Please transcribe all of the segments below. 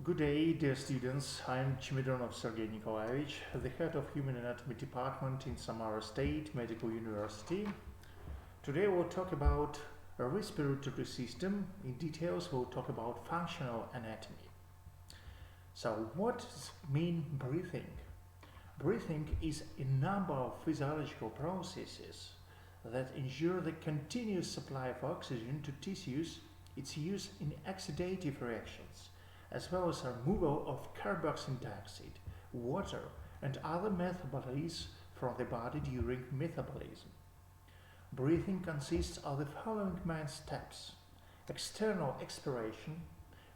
Good day, dear students. I am Chimidronov Sergei Nikolaevich, the head of Human Anatomy Department in Samara State Medical University. Today we'll talk about a respiratory system. In details, we'll talk about functional anatomy. So, what does mean breathing? Breathing is a number of physiological processes that ensure the continuous supply of oxygen to tissues, its use in oxidative reactions, as well as removal of carboxylic dioxide, water, and other metabolites from the body during metabolism. Breathing consists of the following main steps: external expiration,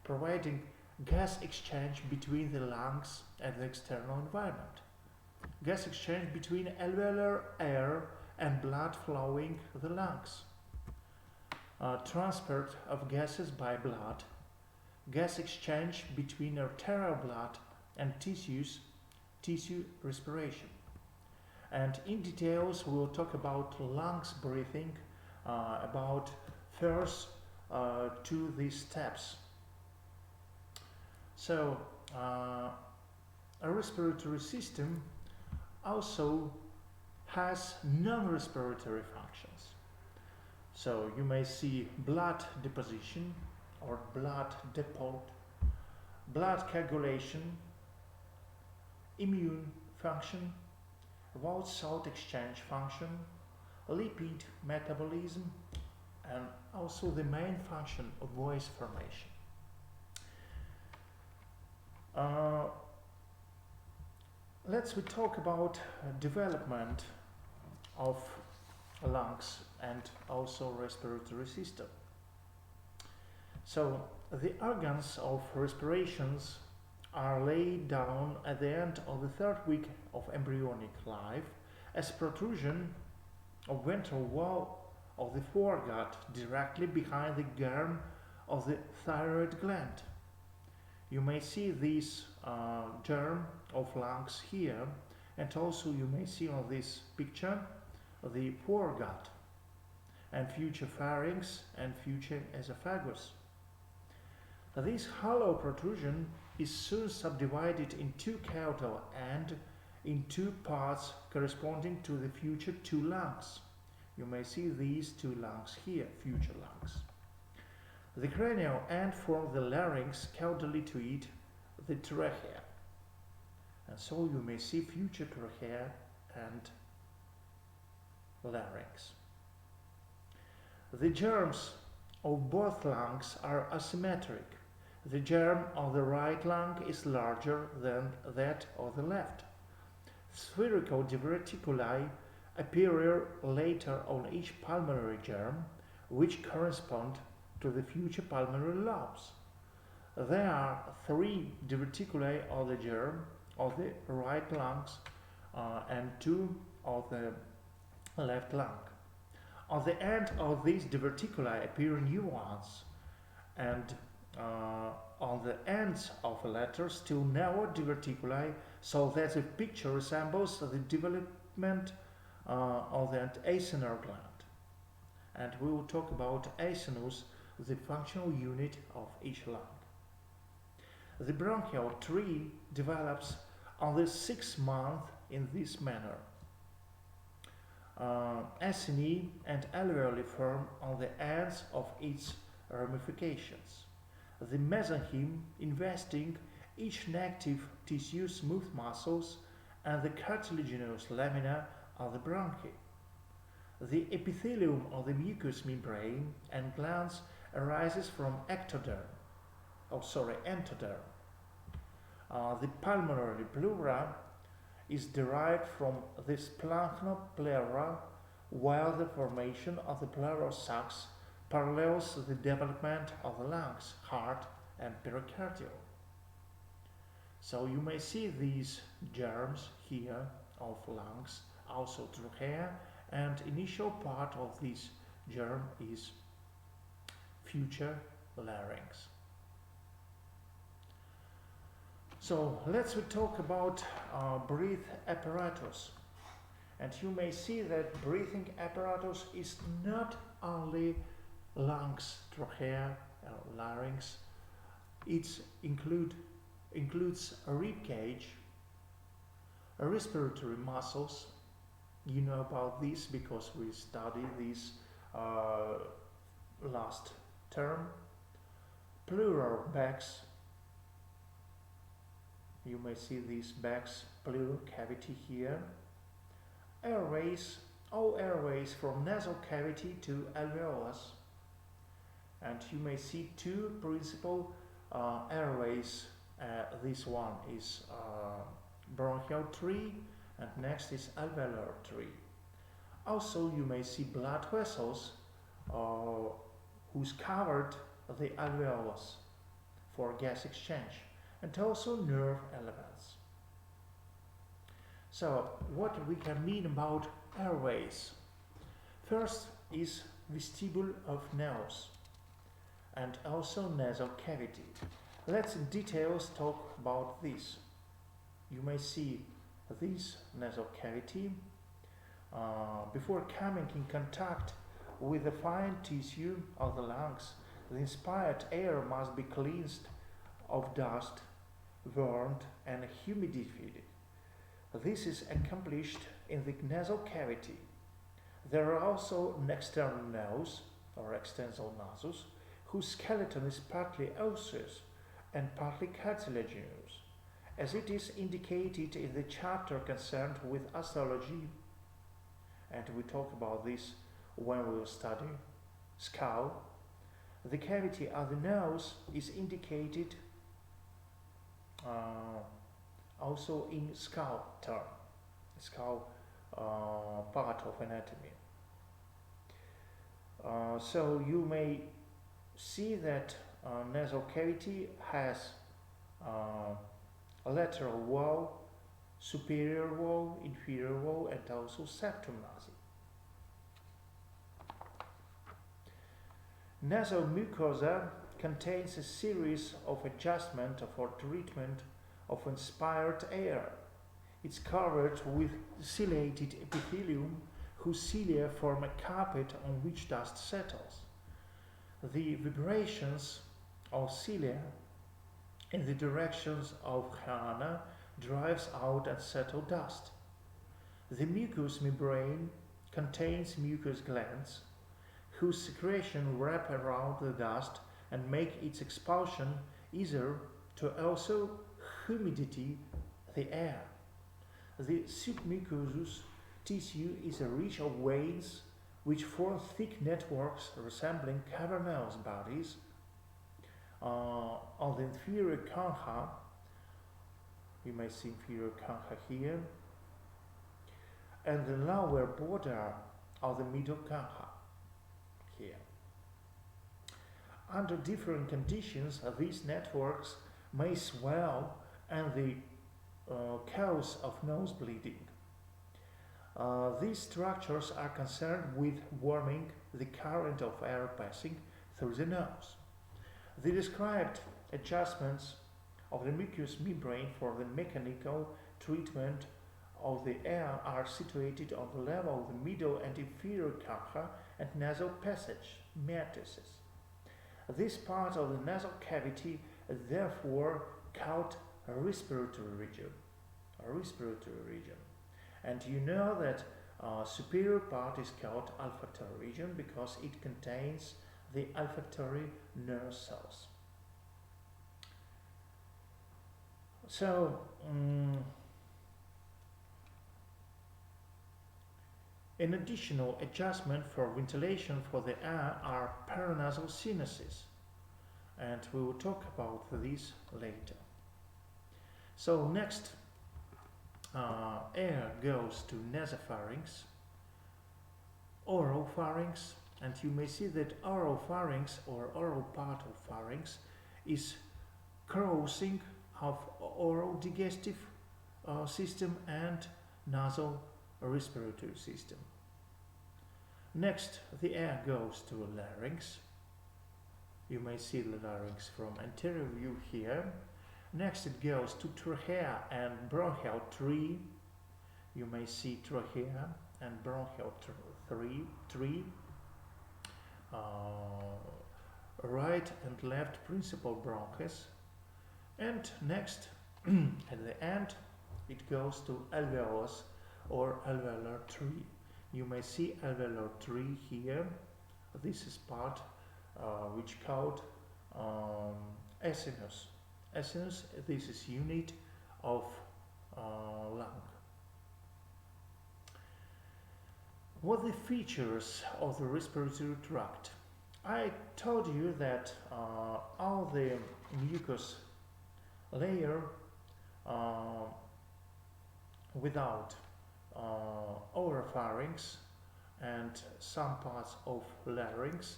providing gas exchange between the lungs and the external environment; gas exchange between alveolar air and blood flowing the lungs; transport of gases by blood; gas exchange between arterial blood and tissues, tissue respiration. And in details we will talk about lungs breathing, about first to these steps. So a respiratory system also has non-respiratory functions. So you may see blood deposition or blood depot, blood coagulation, immune function, white salt exchange function, lipid metabolism, and also the main function of voice formation. Let's talk about development of lungs and also respiratory system. So the organs of respirations are laid down at the end of the third week of embryonic life as protrusion of ventral wall of the foregut directly behind the germ of the thyroid gland. You may see this germ of lungs here, and also you may see on this picture the foregut and future pharynx and future esophagus. This hollow protrusion is soon subdivided in two caudal and in two parts corresponding to the future two lungs. You may see these two lungs here, future lungs. The cranial end forms the larynx, caudally to it the trachea. And so you may see future trachea and larynx. The germs of both lungs are asymmetric. The germ of the right lung is larger than that of the left. Spherical diverticuli appear later on each pulmonary germ, which correspond to the future pulmonary lobes. There are 3 diverticuli of the germ of the right lungs and 2 of the left lung. On the end of these diverticuli appear new ones, and on the ends of the latter still narrower diverticuli, so that the picture resembles the development of the acinar gland. And we will talk about acinus, the functional unit of each lung. The bronchial tree develops on the 6th month in this manner. Acini and alveoli form on the ends of its ramifications. The mesenchyme investing each negative tissue, smooth muscles, and the cartilaginous lamina of the bronchi. The epithelium of the mucous membrane and glands arises from entoderm. The pulmonary pleura is derived from the splanchnopleura, while the formation of the pleural sacs parallels the development of the lungs, heart, and pericardium. So you may see these germs here of lungs, also trachea, and initial part of this germ is future larynx. So let's talk about breath apparatus. And you may see that breathing apparatus is not only lungs, trachea, larynx. It includes includes a rib cage, respiratory muscles. You know about this because we studied this last term. Pleural bags. You may see these bags, pleural cavity here. Airways, all airways from nasal cavity to alveolus. And you may see two principal airways. This one is bronchial tree and next is alveolar tree. Also you may see blood vessels whose covered the alveolus for gas exchange, and also nerve elements. So what we can mean about airways? First is vestibule of nose and also nasal cavity. Let's in details talk about this. You may see this nasal cavity. Before coming in contact with the fine tissue of the lungs, the inspired air must be cleansed of dust, warmed and humidified. This is accomplished in the nasal cavity. There are also an external nose or extensor nasus, whose skeleton is partly osseous and partly cartilaginous, as it is indicated in the chapter concerned with osteology, and we talk about this when we will study skull. The cavity of the nose is indicated also in skull term, skull part of anatomy. So you may see that nasal cavity has a lateral wall, superior wall, inferior wall, and also septum nasi. Nasal mucosa contains a series of adjustment for treatment of inspired air. It's covered with ciliated epithelium whose cilia form a carpet on which dust settles. The vibrations of cilia in the directions of Hana drives out and settle dust. The mucous membrane contains mucous glands whose secretion wrap around the dust and make its expulsion easier to also humidity the air. The submucous tissue is a ridge of veins which form thick networks resembling cavernous bodies. On the inferior concha, you may see inferior concha here, and the lower border of the middle concha here. Under different conditions, these networks may swell and the cause of nose bleeding. These structures are concerned with warming the current of air passing through the nose. The described adjustments of the mucous membrane for the mechanical treatment of the air are situated on the level of the middle and inferior concha and nasal passage, metasis. This part of the nasal cavity is therefore called a respiratory region. And you know that superior part is called olfactory region because it contains the olfactory nerve cells. So, an additional adjustment for ventilation for the air are paranasal sinuses, and we will talk about this later. So next, air goes to nasopharynx, oropharynx, and you may see that oropharynx or oral part of pharynx is crossing of oral digestive system and nasal respiratory system. Next, the air goes to larynx. You may see the larynx from anterior view here. Next, it goes to trachea and bronchial tree. You may see trachea and bronchial tree. Right and left principal bronchus. And next, at the end, it goes to alveolus or alveolar tree. You may see alveolar tree here. This is part which called acinus. Acinus, this is unit of lung. What are the features of the respiratory tract? I told you that all the mucus layer without oropharynx and some parts of larynx,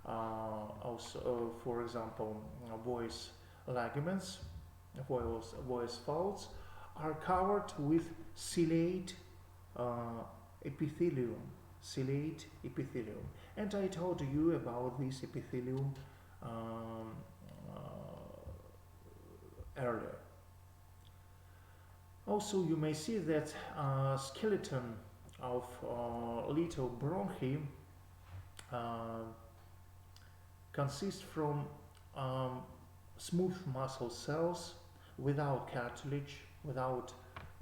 also for example voice ligaments, voice folds, are covered with ciliate epithelium. Ciliate epithelium. And I told you about this epithelium earlier. Also, you may see that skeleton of little bronchi consists from smooth muscle cells without cartilage, without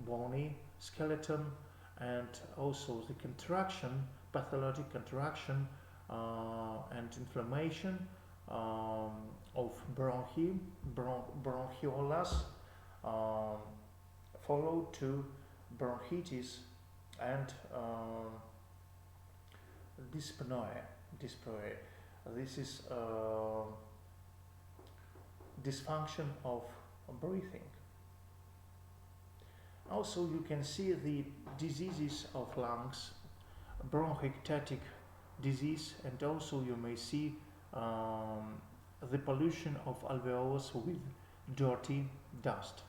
bony skeleton, and also the contraction, pathologic contraction and inflammation of bronchiolas followed to bronchitis and dyspnoea. This is dysfunction of breathing. Also, you can see the diseases of lungs, bronchiectatic disease, and also you may see the pollution of alveolus with dirty dust.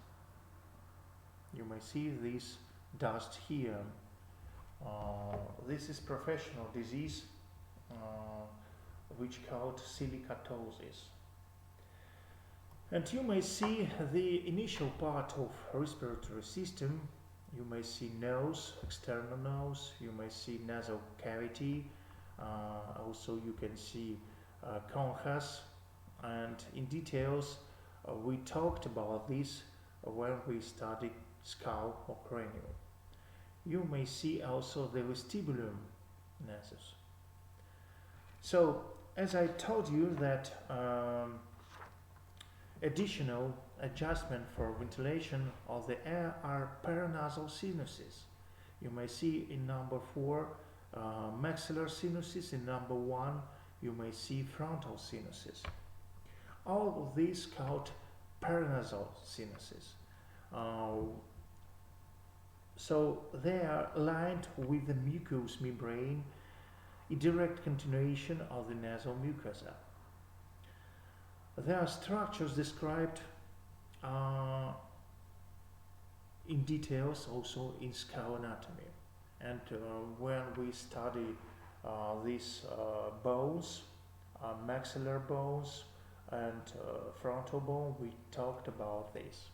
You may see this dust here. This is professional disease which called silicatosis. And you may see the initial part of respiratory system. You may see nose, external nose, you may see nasal cavity, also you can see conchas, and in details we talked about this when we studied skull or cranium. You may see also the vestibulum nasus. So, as I told you that additional adjustment for ventilation of the air are paranasal sinuses. You may see in number 4 maxillar sinuses, in number 1 you may see frontal sinuses. All of these called paranasal sinuses. So they are lined with the mucous membrane, a direct continuation of the nasal mucosa. There are structures described in details also in skull anatomy. And when we study these bones, maxillar bones and frontal bone, we talked about this.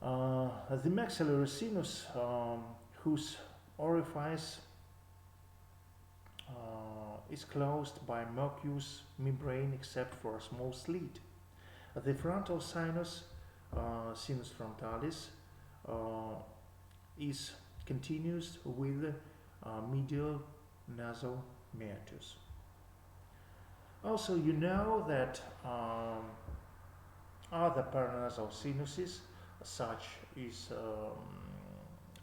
The maxillary sinus, whose orifice is closed by mucous membrane except for a small slit. The frontal sinus, sinus frontalis, is continuous with medial nasal meatus. Also, you know that other paranasal sinuses, such as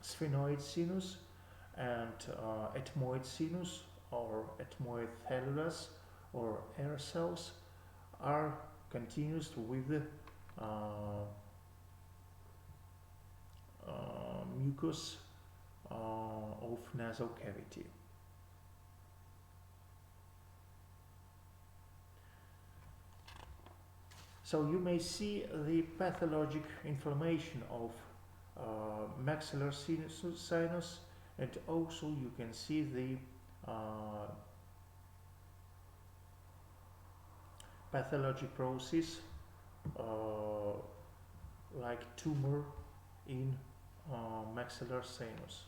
sphenoid sinus and ethmoid sinus or ethmoid thallus or air cells, are continuous with the mucus of nasal cavity. So you may see the pathologic inflammation of maxillar sinus, and also you can see the pathologic process like tumor in maxillar sinus.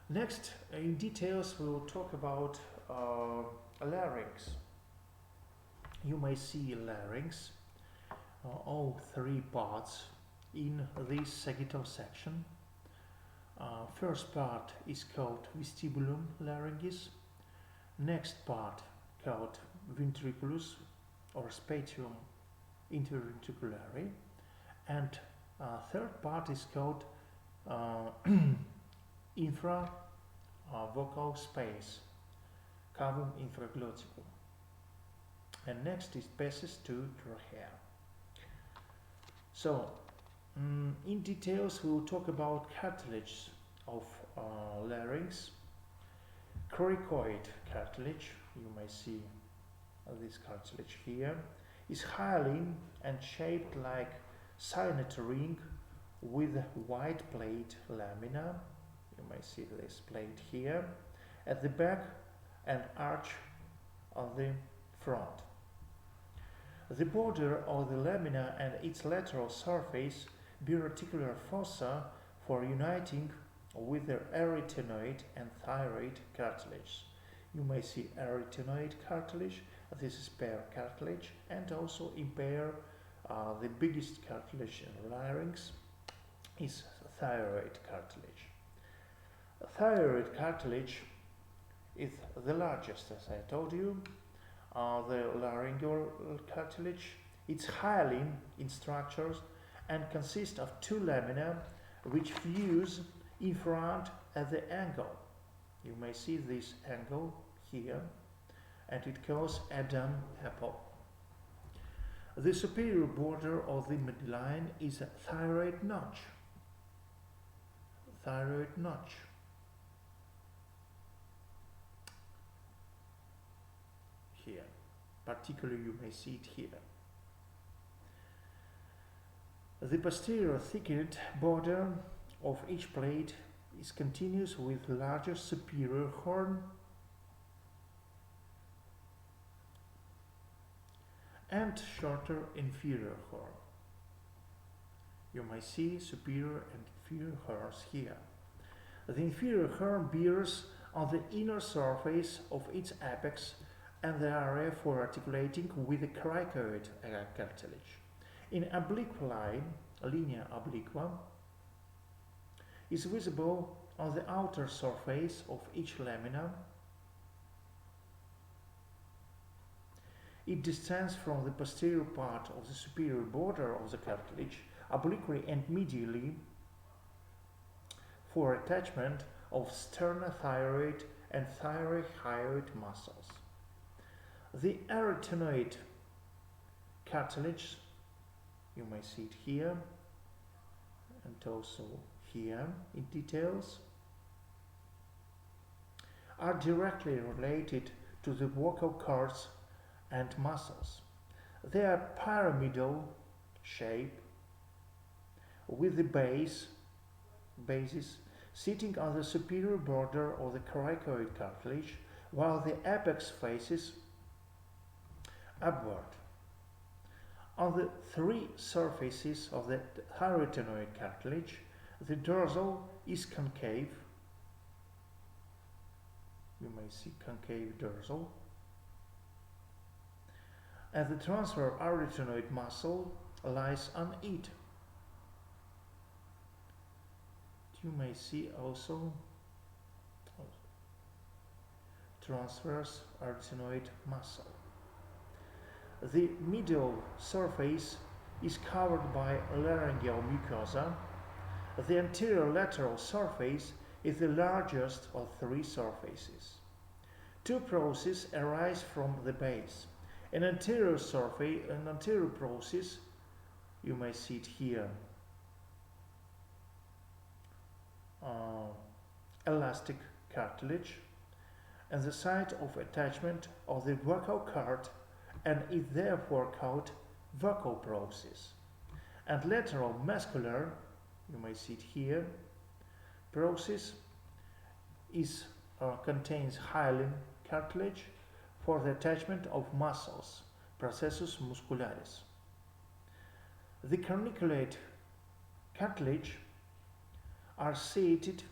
Next, in details, we will talk about larynx. You may see larynx, all three parts in this sagittal section. First part is called vestibulum laryngis. Next part called ventriculus or spatium interventriculare, and third part is called infravocal space, cavum infraglotticum. And next is passes to trachea. So, in details, we will talk about cartilage of larynx. Cricoid cartilage, you may see this cartilage here, is hyaline and shaped like cyanide ring with white plate lamina. You may see this plate here at the back and arch on the front. The border of the lamina and its lateral surface bear reticular fossa for uniting with the arytenoid and thyroid cartilage. You may see arytenoid cartilage, this is pair cartilage, and also in pair the biggest cartilage in larynx is thyroid cartilage. Thyroid cartilage is the largest, as I told you. The laryngeal cartilage, it's hyaline in structures and consists of two lamina which fuse in front at the angle. You may see this angle here, and it calls Adam apple. The superior border of the midline is a thyroid notch. Thyroid notch. Here, particularly you may see it here. The posterior thickened border of each plate is continuous with larger superior horn and shorter inferior horn. You may see superior and inferior horns here. The inferior horn bears on the inner surface of its apex and the area for articulating with the cricoid cartilage. In oblique line, linea obliqua, is visible on the outer surface of each lamina. It descends from the posterior part of the superior border of the cartilage obliquely and medially for attachment of sternothyroid and thyroid muscles. The arytenoid cartilage, you may see it here and also here in details, are directly related to the vocal cords and muscles. They are pyramidal shape with the basis sitting on the superior border of the cricoid cartilage, while the apex faces upward. On the three surfaces of the arytenoid cartilage, the dorsal is concave. You may see concave dorsal. And the transverse arytenoid muscle lies on it. You may see also transverse arytenoid muscle. The middle surface is covered by laryngeal mucosa. The anterior lateral surface is the largest of three surfaces. Two processes arise from the base. An anterior surface, an anterior process, you may see it here. Elastic cartilage, and the site of attachment of the vocal cord, and is therefore called vocal process. And lateral muscular, you may see it here, process is contains hyaline cartilage for the attachment of muscles, processus muscularis. The carniculate cartilage are seated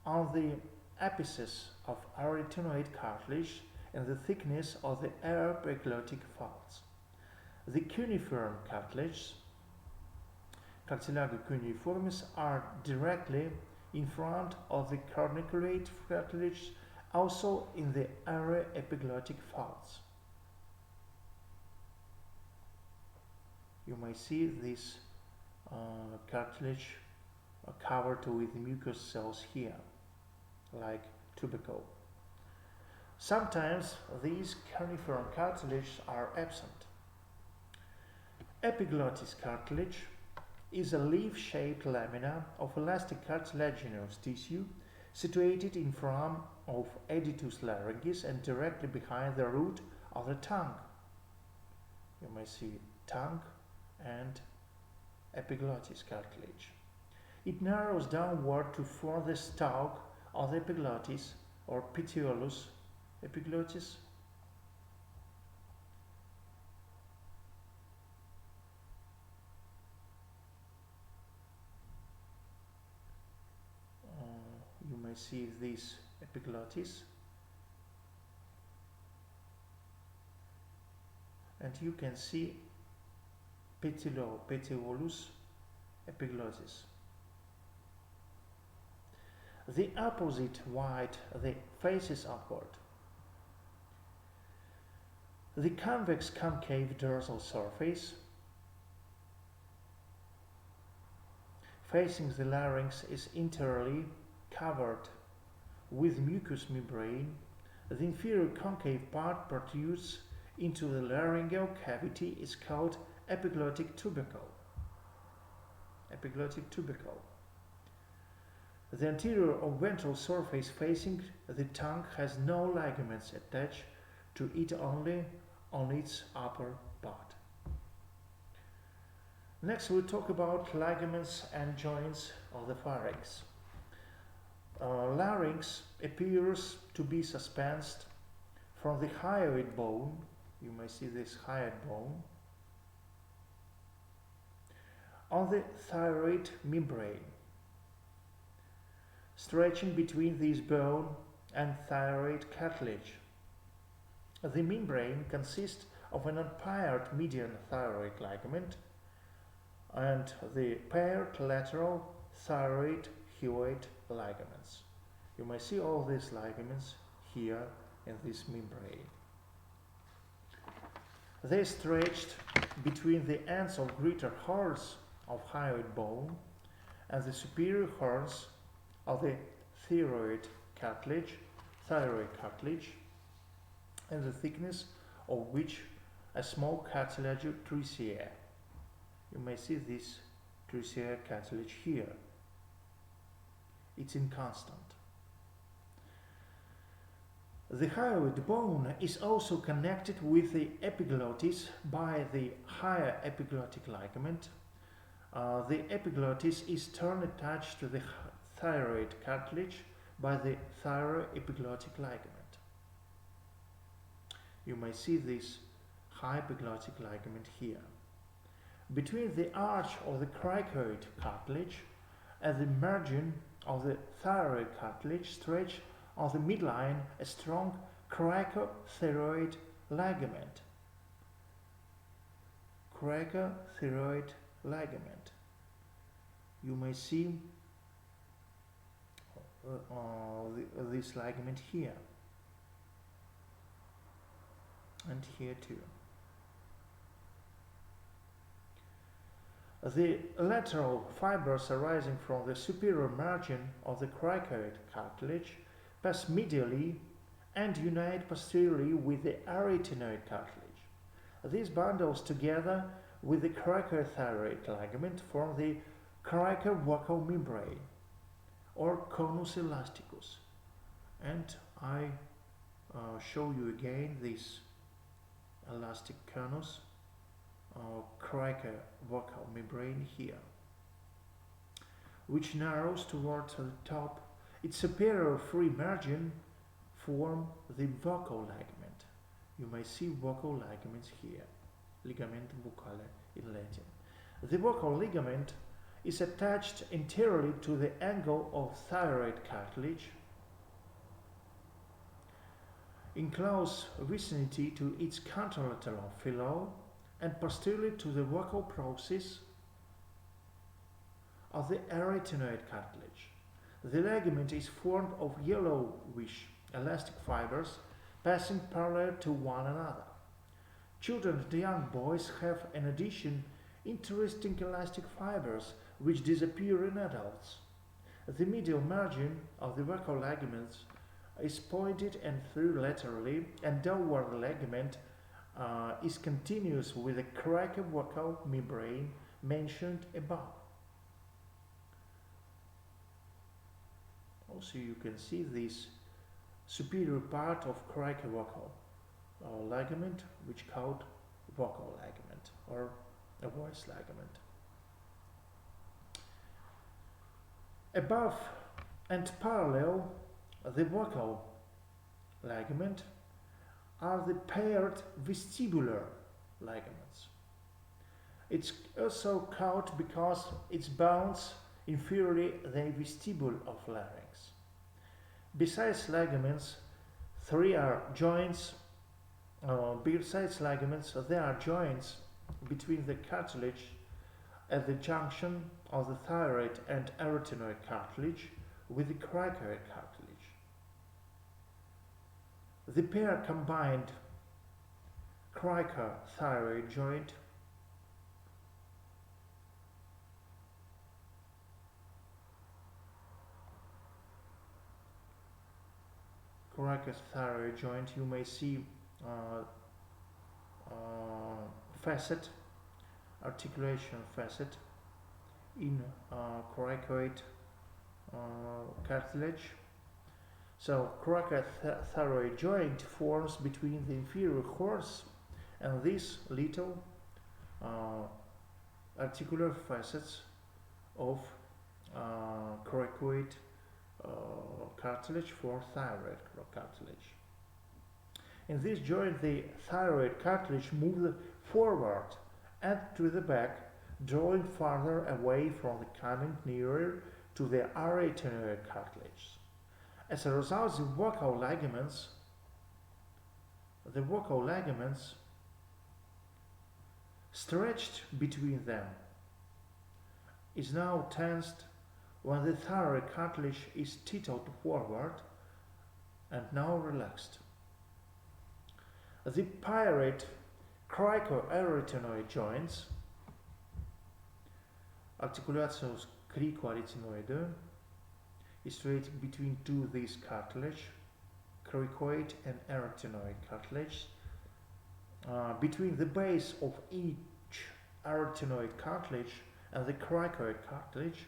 on the apices of arytenoid cartilage and the thickness of the aeroepiglottic folds. The cuneiform cartilage, cartilago cuneiformis, are directly in front of the corniculate cartilage, also in the aeroepiglottic folds. You may see this cartilage covered with mucous cells here, like tubercle. Sometimes these cuneiform cartilages are absent. Epiglottis cartilage is a leaf-shaped lamina of elastic cartilaginous tissue situated in front of editus laryngis and directly behind the root of the tongue. You may see tongue and epiglottis cartilage. It narrows downward to form the stalk of the epiglottis or petiolus epiglottis. You may see this epiglottis, and you can see petiolus epiglottis. The opposite wide, the faces upward. The convex concave dorsal surface facing the larynx is entirely covered with mucous membrane. The inferior concave part protrudes into the laryngeal cavity is called epiglottic tubercle. Epiglottic tubercle. The anterior or ventral surface facing the tongue has no ligaments attached to it, only on its upper part. Next we'll talk about ligaments and joints of the pharynx. Larynx appears to be suspensed from the hyoid bone. You may see this hyoid bone on the thyroid membrane. Stretching between this bone and thyroid cartilage. The membrane consists of an unpaired median thyroid ligament and the paired lateral thyroid hyoid ligaments. You may see all these ligaments here in this membrane. They stretched between the ends of greater horns of hyoid bone and the superior horns of the thyroid cartilage, and the thickness of which a small cartilage tricea. You may see this tricea cartilage here. It's inconstant. The hyoid bone is also connected with the epiglottis by the higher epiglottic ligament. The epiglottis is turned attached to the thyroid cartilage by the thyroepiglottic ligament. You may see this high epiglottic ligament here. Between the arch of the cricoid cartilage and the margin of the thyroid cartilage stretch on the midline a strong cricothyroid ligament. Cricothyroid ligament. You may see this ligament here and here too. The lateral fibers arising from the superior margin of the cricoid cartilage pass medially and unite posteriorly with the arytenoid cartilage. These bundles together with the cricothyroid ligament form the cricovocal membrane or conus elasticus. And I show you again this elastic conus cricovocal membrane here, which narrows towards the top. Its superior free margin form the vocal ligament. You may see vocal ligaments here, ligament vocale in Latin. The vocal ligament is attached anteriorly to the angle of thyroid cartilage. in close vicinity to its contralateral fellow and posterior to the vocal process of the arytenoid cartilage. The ligament is formed of yellowish elastic fibers passing parallel to one another. Children and young boys have, in addition, interesting elastic fibers which disappear in adults. The medial margin of the vocal ligaments is pointed and through laterally, and downward ligament is continuous with the criciovocal membrane mentioned above. Also, you can see this superior part of criciovocal ligament, which called vocal ligament or a voice ligament. Above and parallel the vocal ligament are the paired vestibular ligaments. It's also called because it bounds inferiorly the vestibule of larynx. Besides ligaments, there are joints between the cartilage at the junction of the thyroid and arytenoid cartilage with the cricoid cartilage. The pair combined cricothyroid joint you may see facet, articulation facet in cricoid cartilage. So cricothyroid joint forms between the inferior horns and these little articular facets of cricoid cartilage for thyroid cartilage. In this joint, the thyroid cartilage moves forward and to the back, drawing farther away from the coming nearer to the arytenoid cartilage. As a result, the vocal ligaments stretched between them is now tensed when the thyroid cartilage is tilted forward and now relaxed. The paired cricoarytenoid joints, articulations cricoarytenoide, is situated between two of these cartilage, cricoid and arytenoid cartilage. Between the base of each arytenoid cartilage and the cricoid cartilage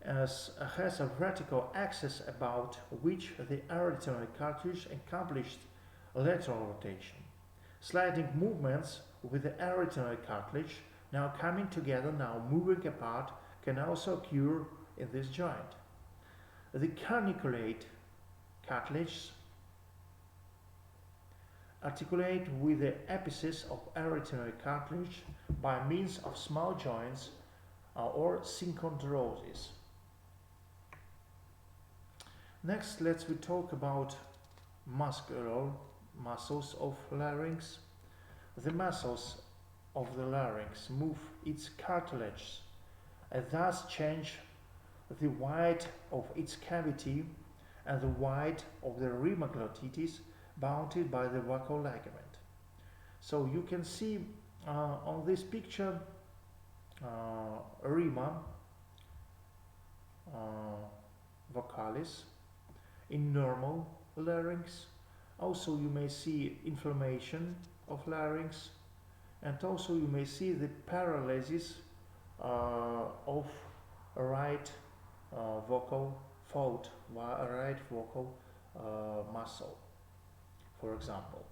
has a vertical axis about which the arytenoid cartilage accomplished lateral rotation. Sliding movements with the arytenoid cartilage now coming together, now moving apart, can also occur in this joint. The carniculate cartilage articulate with the apices of arytenoid cartilage by means of small joints or synchondroses. Next, let's talk about muscles of larynx. The muscles of the larynx move its cartilage and thus change the width of its cavity and the width of the rhimaglottitis bounded by the vocal ligament. So you can see on this picture rhima vocalis in normal larynx. Also you may see inflammation of larynx, and also you may see the paralysis of right vocal fold, right vocal muscle, for example.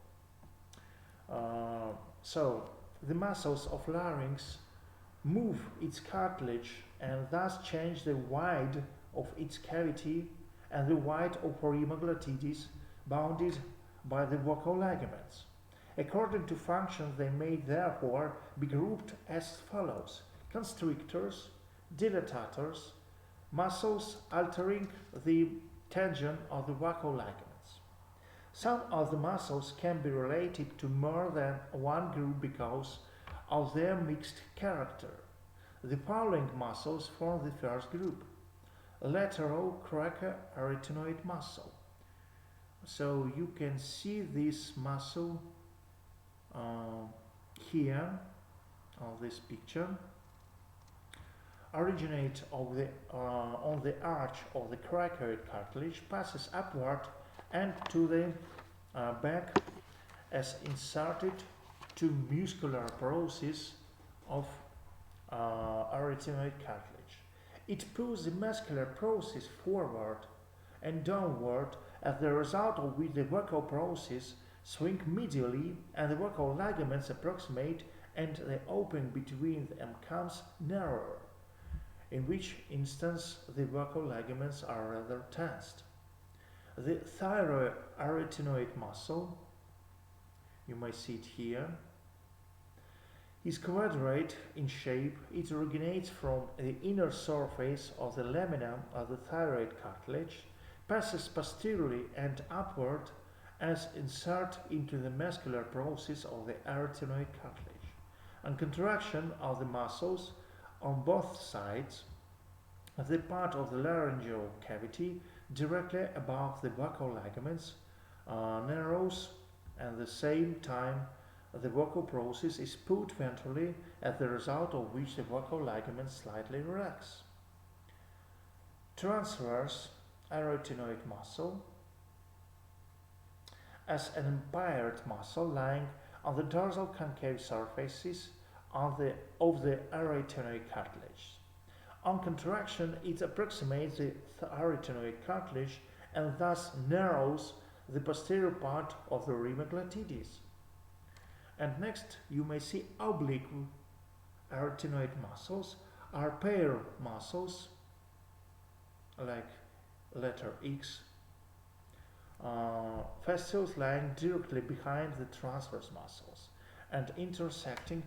So the muscles of larynx move its cartilage and thus change the width of its cavity and the width of rhimaglottitis bounded by the vocal ligaments. According to function, they may therefore be grouped as follows: constrictors, dilatators, muscles altering the tension of the vocal ligaments. Some of the muscles can be related to more than one group because of their mixed character. The following muscles form the first group. Lateral cricothyroid muscle. So you can see this muscle here on this picture. Originate of on the arch of the cricoid cartilage, passes upward and to the back as inserted to muscular process of arytenoid cartilage. It pulls the muscular process forward and downward, as the result of which the vocal process swing medially and the vocal ligaments approximate and the opening between them becomes narrower, in which instance the vocal ligaments are rather tensed. The thyroarytenoid muscle, you may see it here, is quadrate in shape. It originates from the inner surface of the lamina of the thyroid cartilage, passes posteriorly and upward as insert into the muscular process of the arytenoid cartilage. On contraction of the muscles on both sides, the part of the laryngeal cavity directly above the vocal ligaments narrows, and at the same time the vocal process is pulled ventrally, as the result of which the vocal ligaments slightly relax. Transverse arytenoid muscle, as an impaired muscle lying on the dorsal concave surfaces of the arytenoid cartilage. On contraction, it approximates the arytenoid cartilage and thus narrows the posterior part of the rhinoglottides. And next, you may see oblique arytenoid muscles are pair muscles, like letter X, fascials lying directly behind the transverse muscles and intersecting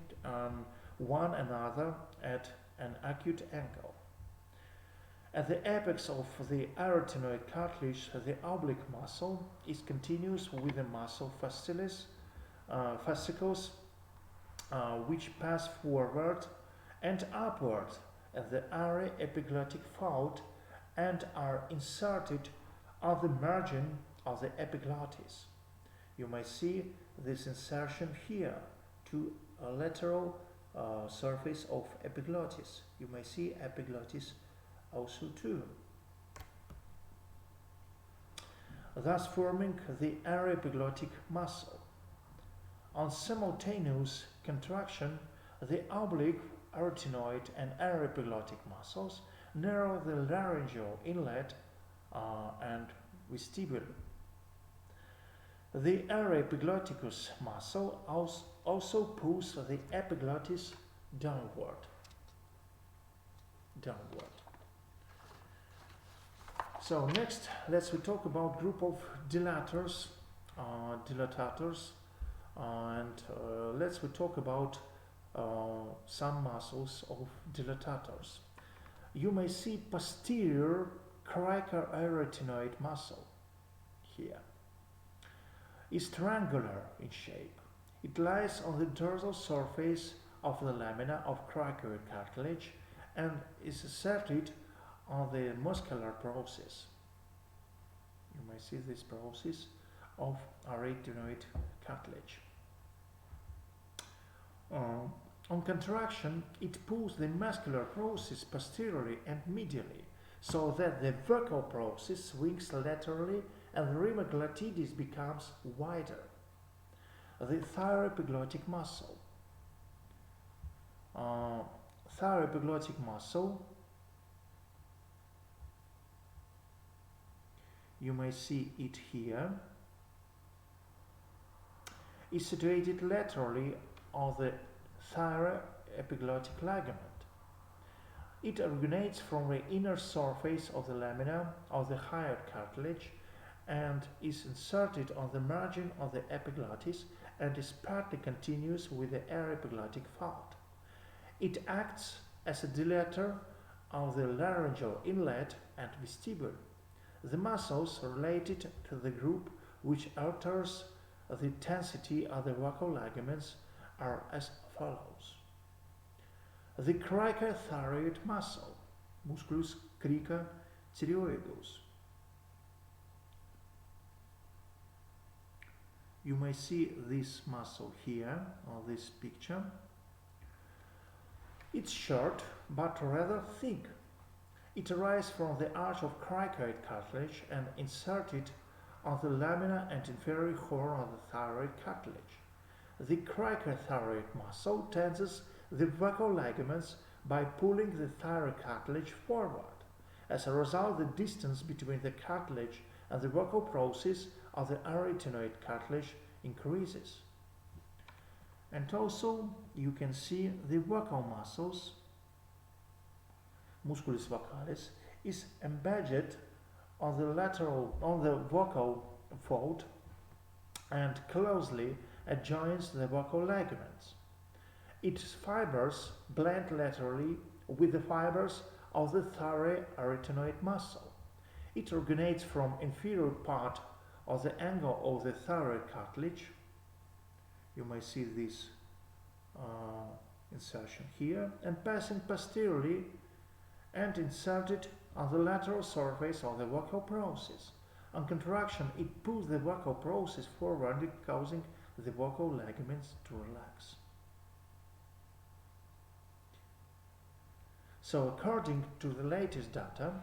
one another at an acute angle. At the apex of the arytenoid cartilage, the oblique muscle is continuous with the muscle fascicles, which pass forward and upward at the area epiglottic fold and are inserted on the margin of the epiglottis. You may see this insertion here to a lateral surface of epiglottis. You may see epiglottis also too, thus forming the aryepiglottic muscle. On simultaneous contraction, the oblique arytenoid and aryepiglottic muscles narrow the laryngeal inlet and vestibule. The aryepiglotticus muscle also pulls the epiglottis downward. So next, let's talk about group of dilatators, and let's talk about some muscles of dilatators. You may see posterior cricoarytenoid muscle here. Is triangular in shape. It lies on the dorsal surface of the lamina of cricoid cartilage and is inserted on the muscular process. You may see this process of arytenoid cartilage. On contraction, it pulls the muscular process posteriorly and medially, so that the vocal process swings laterally and the rhinoglottides becomes wider. The thyroepiglottic muscle. Thyroepiglottic muscle, you may see it here, is situated laterally on the thyroepiglottic ligament. It originates from the inner surface of the lamina of the hyoid cartilage and is inserted on the margin of the epiglottis and is partly continuous with the aryepiglottic fold. It acts as a dilator of the laryngeal inlet and vestibule. The muscles related to the group which alters the tensity of the vocal ligaments are as follows. The cricothyroid muscle, musculus cricothyroideus. You may see this muscle here on this picture. It's short but rather thick. It arises from the arch of cricoid cartilage and inserted on the lamina and inferior horn of the thyroid cartilage. The cricothyroid muscle tenses the vocal ligaments by pulling the thyroid cartilage forward. As a result, the distance between the cartilage and the vocal process of the arytenoid cartilage increases. And also you can see the vocal muscles, musculus vocalis, is embedded on the vocal fold and closely adjoins the vocal ligaments. Its fibers blend laterally with the fibers of the thyroarytenoid muscle. It originates from inferior part of the angle of the thyroid cartilage. You may see this insertion here, and passing posteriorly and inserted on the lateral surface of the vocal process. On contraction, it pulls the vocal process forward, causing the vocal ligaments to relax. So, according to the latest data,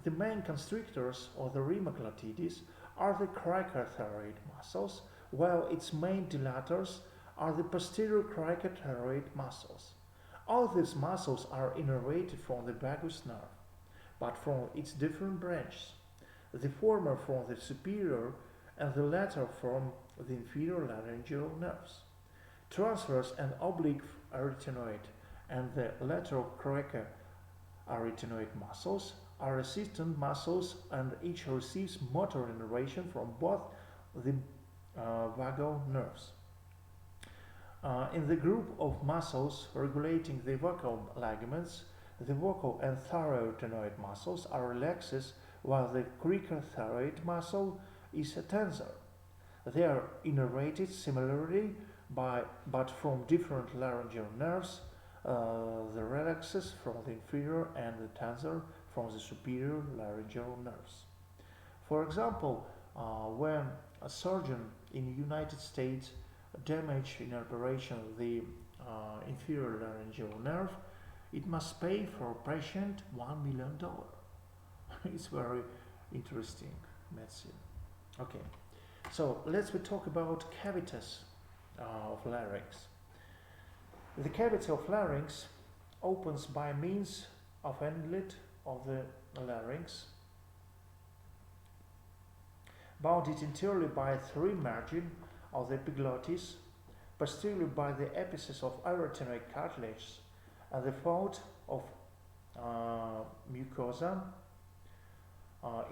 the main constrictors of the rheumatoid are the cricothyroid muscles, while its main dilators are the posterior cricothyroid muscles. All these muscles are innervated from the vagus nerve, but from its different branches, the former from the superior and the latter from the inferior laryngeal nerves. Transverse and oblique arytenoid and the lateral cricoarytenoid muscles are resistant muscles, and each receives motor innervation from both the vagal nerves. In the group of muscles regulating the vocal ligaments, the vocal and thyroarytenoid muscles are relaxed, while the cricothyroid muscle is a tensor. They are innervated similarly but from different laryngeal nerves, the relaxes from the inferior and the tensor from the superior laryngeal nerves. For example, when a surgeon in the United States damage in operation the inferior laryngeal nerve, it must pay for a patient $1 million. It's very interesting medicine. Okay, so let's talk about cavities of larynx. The cavity of larynx opens by means of an inlet of the larynx, bounded interiorly by three margins of the epiglottis, posteriorly by the apices of arytenoid cartilage and the fold of mucosa,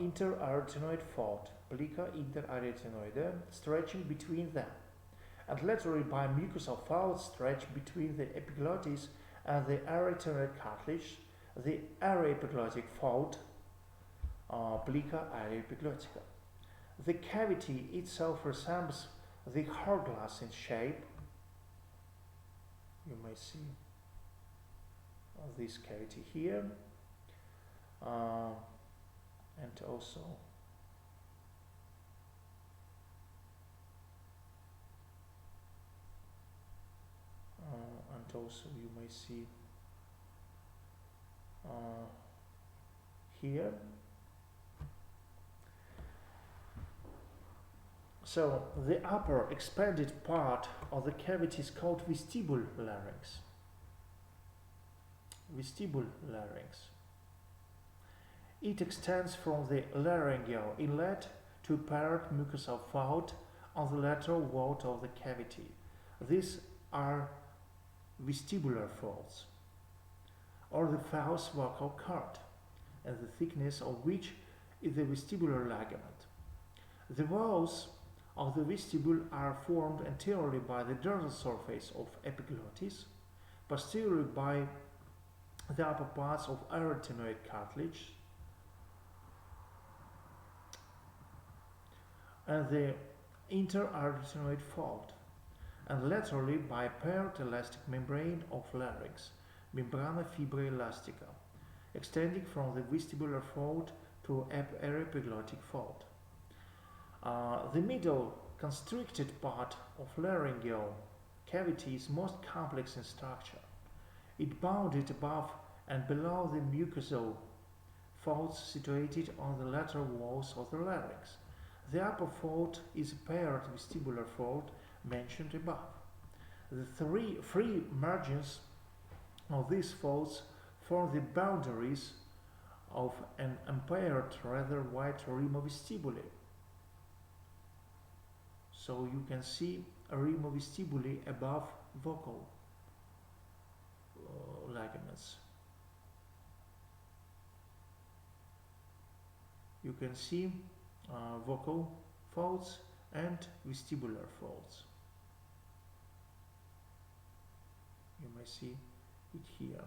interarytenoid fold, plica interarytenoide, stretching between them, and laterally by mucosal fold stretched between the epiglottis and the arytenoid cartilage, the aryepiglottic fold, plica aryepiglottica. The cavity itself resembles the hourglass in shape. You may see this cavity here, and also you may see here. So the upper expanded part of the cavity is called vestibule larynx. Vestibule larynx. It extends from the laryngeal inlet to parent mucosal fold on the lateral wall of the cavity. These are vestibular folds, or the false vocal cord, and the thickness of which is the vestibular ligament. The walls of the vestibule are formed anteriorly by the dorsal surface of epiglottis, posteriorly by the upper parts of arytenoid cartilage, and the interarytenoid fold, and laterally by paired elastic membrane of larynx, membrana fibra elastica, extending from the vestibular fold to epiglottic fold. The middle constricted part of laryngeal cavity is most complex in structure. It bounded above and below the mucosal folds situated on the lateral walls of the larynx. The upper fold is a paired vestibular fold mentioned above. The free margins of these folds form the boundaries of an unpaired, rather wide rima vestibuli. So you can see a rima vestibuli above vocal ligaments. You can see vocal folds and vestibular folds. You may see it here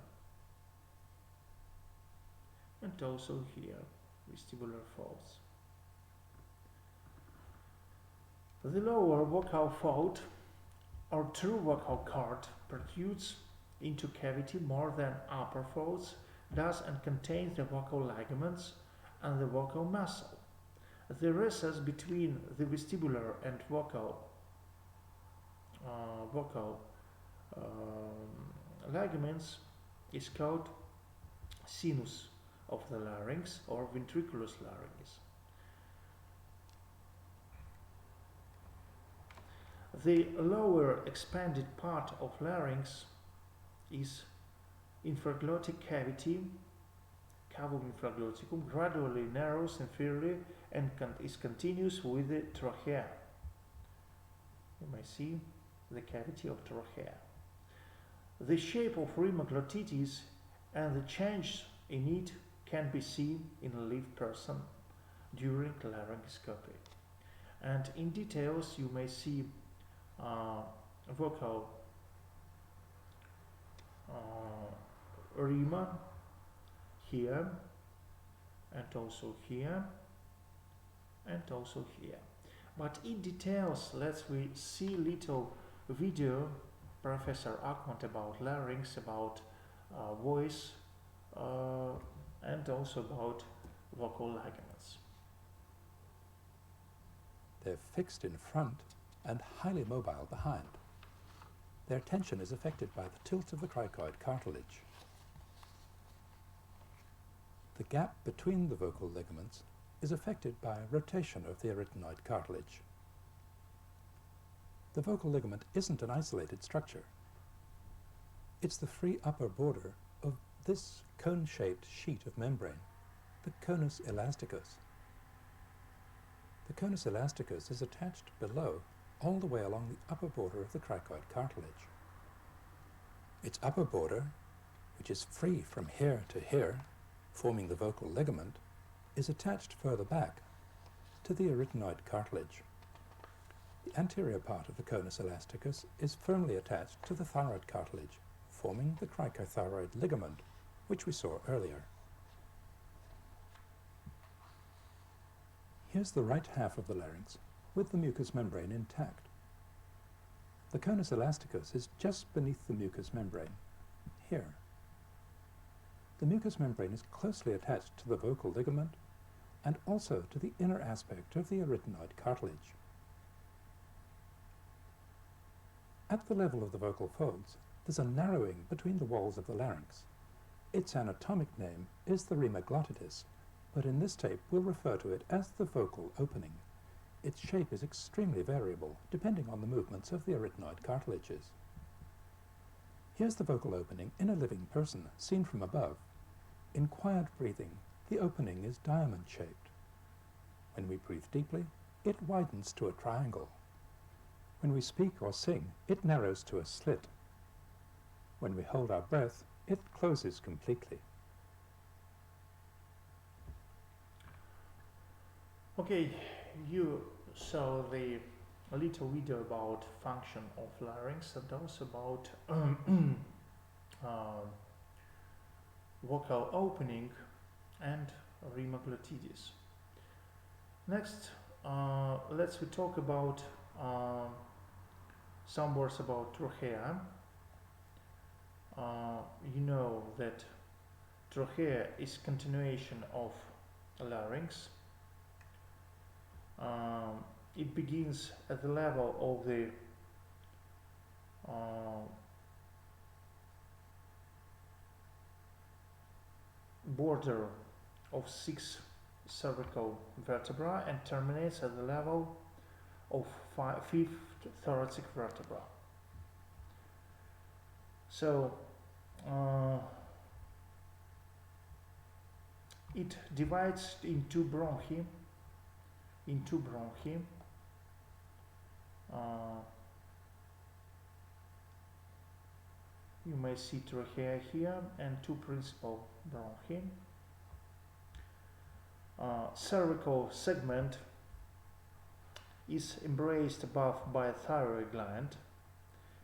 and also here, vestibular folds. The lower vocal fold or true vocal cord protrudes into cavity more than upper folds does and contains the vocal ligaments and the vocal muscle. The recess between the vestibular and vocal ligaments is called sinus of the larynx or ventriculus larynx. The lower expanded part of larynx is infraglottic cavity, cavum infraglotticum, gradually narrows inferiorly and is continuous with the trachea. You may see the cavity of trachea. The shape of rima glottitis and the change in it can be seen in a live person during laryngoscopy. And in details you may see vocal rima here and also here and also here. But in details, let's we see little video Professor Ahmad about larynx, about voice and also about vocal ligaments. They're fixed in front and highly mobile behind. Their tension is affected by the tilt of the cricoid cartilage. The gap between the vocal ligaments is affected by rotation of the arytenoid cartilage. The vocal ligament isn't an isolated structure. It's the free upper border of this cone-shaped sheet of membrane, the conus elasticus. The conus elasticus is attached below all the way along the upper border of the cricoid cartilage. Its upper border, which is free from here to here, forming the vocal ligament, is attached further back to the arytenoid cartilage. The anterior part of the conus elasticus is firmly attached to the thyroid cartilage, forming the cricothyroid ligament, which we saw earlier. Here's the right half of the larynx with the mucous membrane intact. The conus elasticus is just beneath the mucous membrane, here. The mucous membrane is closely attached to the vocal ligament and also to the inner aspect of the arytenoid cartilage. At the level of the vocal folds, there's a narrowing between the walls of the larynx. Its anatomic name is the rima glottitis, but in this tape we'll refer to it as the vocal opening. Its shape is extremely variable, depending on the movements of the arytenoid cartilages. Here's the vocal opening in a living person, seen from above. In quiet breathing, the opening is diamond-shaped. When we breathe deeply, it widens to a triangle. When we speak or sing, it narrows to a slit. When we hold our breath, it closes completely. Okay, you saw the little video about function of larynx and also about vocal opening and rima glottitis. Next, let's we talk about uh, some words about trachea. You know that trachea is continuation of larynx. Um, it begins at the level of the uh, border of 6 cervical vertebrae and terminates at the level of 5th thoracic vertebra. So uh, it divides into bronchi. Uh, you may see trachea here and two principal bronchi. Cervical segment is embraced above by a thyroid gland.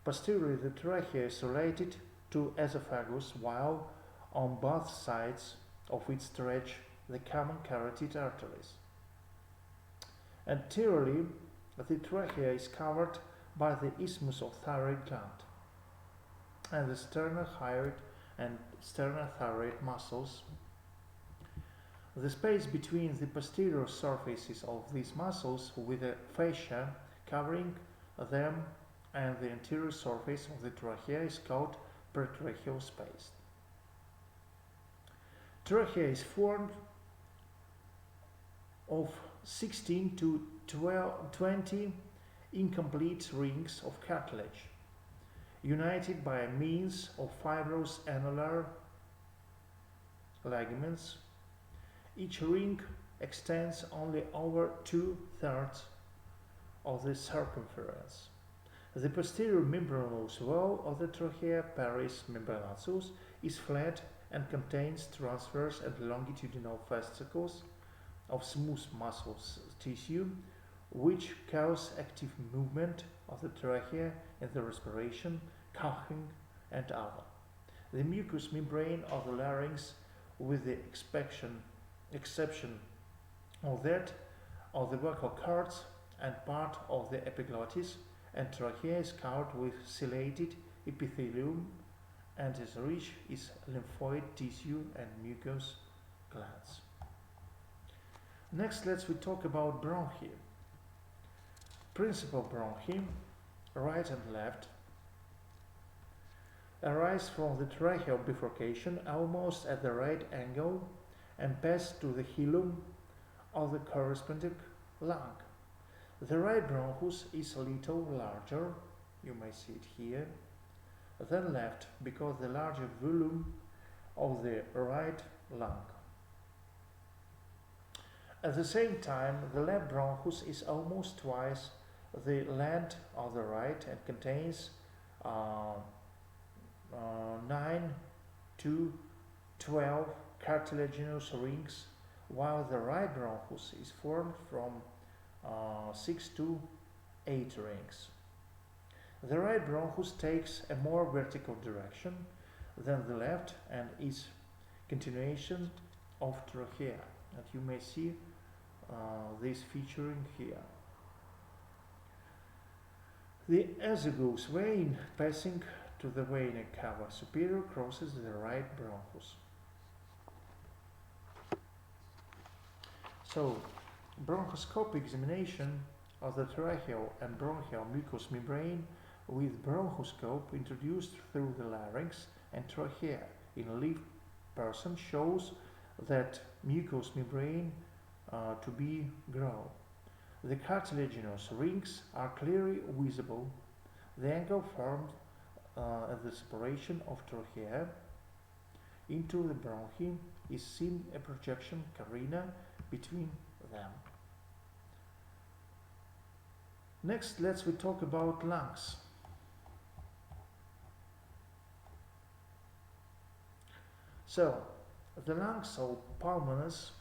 Posteriorly, the trachea is related to esophagus, while on both sides of it stretch the common carotid arteries. Anteriorly, the trachea is covered by the isthmus of thyroid gland, and the sternothyroid and sternothyroid muscles. The space between the posterior surfaces of these muscles with a fascia covering them and the anterior surface of the trachea is called pretracheal space. Trachea is formed of 16 to 20 incomplete rings of cartilage, united by means of fibrous annular ligaments. Each ring extends only over 2/3 of the circumference. The posterior membranous wall of the trachea, paris membranosus, is flat and contains transverse and longitudinal fascicles of smooth muscle tissue, which cause active movement of the trachea in the respiration, coughing, and other. The mucous membrane of the larynx, with the exception of that of the vocal cords and part of the epiglottis and trachea, is covered with ciliated epithelium and is rich in lymphoid tissue and mucous glands. Next, let's talk about bronchi. Principal bronchi, right and left, arise from the tracheal bifurcation almost at the right angle and pass to the hilum of the corresponding lung. The right bronchus is a little larger, you may see it here, than left because the larger volume of the right lung. At the same time, the left bronchus is almost twice the length of the right and contains 9 to 12 cartilaginous rings, while the right bronchus is formed from 6 to 8 rings. The right bronchus takes a more vertical direction than the left and is continuation of trachea, and you may see this featuring here. The azygous vein passing to the vena cava superior crosses the right bronchus. So, bronchoscopic examination of the tracheal and bronchial mucous membrane with bronchoscope introduced through the larynx and trachea in a live person shows that mucous membrane to be grown. The cartilaginous rings are clearly visible. The angle formed at the separation of trachea into the bronchi is seen a projection carina between them. Next, let's talk about lungs. So, the lungs or pulmonus,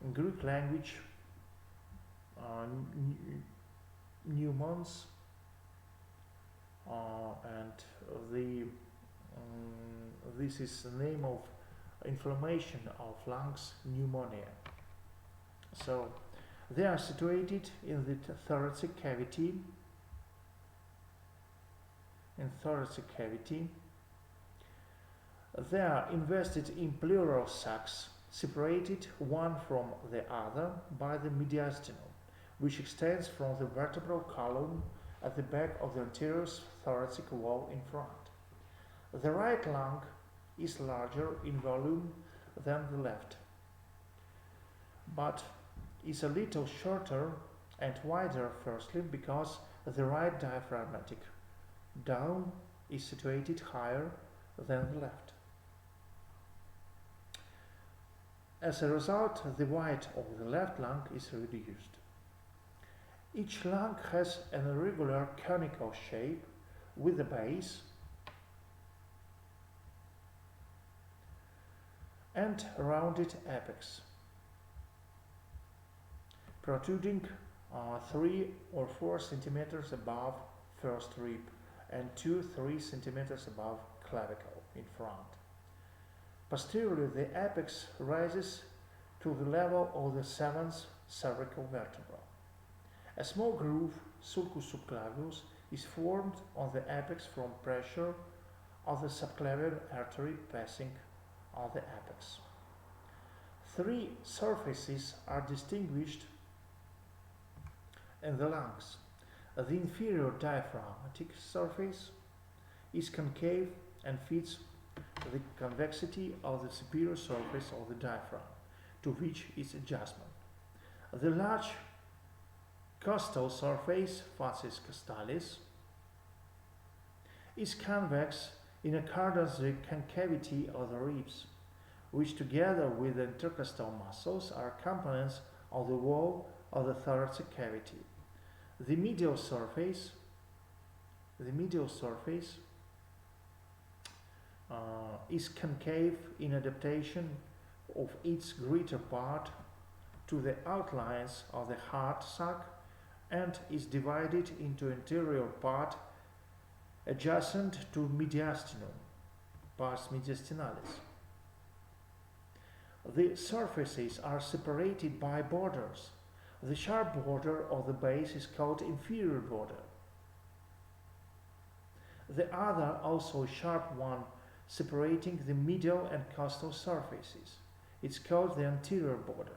in Greek language, pneumons, and this is the name of inflammation of lungs, pneumonia. So, They are situated in the thoracic cavity. They are invested in pleural sacs, separated one from the other by the mediastinum, which extends from the vertebral column at the back of the anterior thoracic wall in front. The right lung is larger in volume than the left, but is a little shorter and wider, firstly because the right diaphragmatic dome is situated higher than the left. As a result, the width of the left lung is reduced. Each lung has an irregular conical shape with a base and rounded apex, protruding 3 or 4 centimeters above first rib and 2-3 centimeters above clavicle in front. Posteriorly, the apex rises to the level of the 7th cervical vertebra. A small groove, sulcus subclavius, is formed on the apex from pressure of the subclavian artery passing on the apex. 3 surfaces are distinguished in the lungs. The inferior diaphragmatic surface is concave and fits the convexity of the superior surface of the diaphragm, to which is adjustment. The large costal surface, facies costalis, is convex in accordance with the concavity of the ribs, which together with the intercostal muscles are components of the wall of the thoracic cavity. The medial surface is concave in adaptation of its greater part to the outlines of the heart sac and is divided into anterior part adjacent to mediastinum, pars mediastinalis. The surfaces are separated by borders. The sharp border of the base is called inferior border. The other, also sharp one, separating the medial and costal surfaces, it's called the anterior border.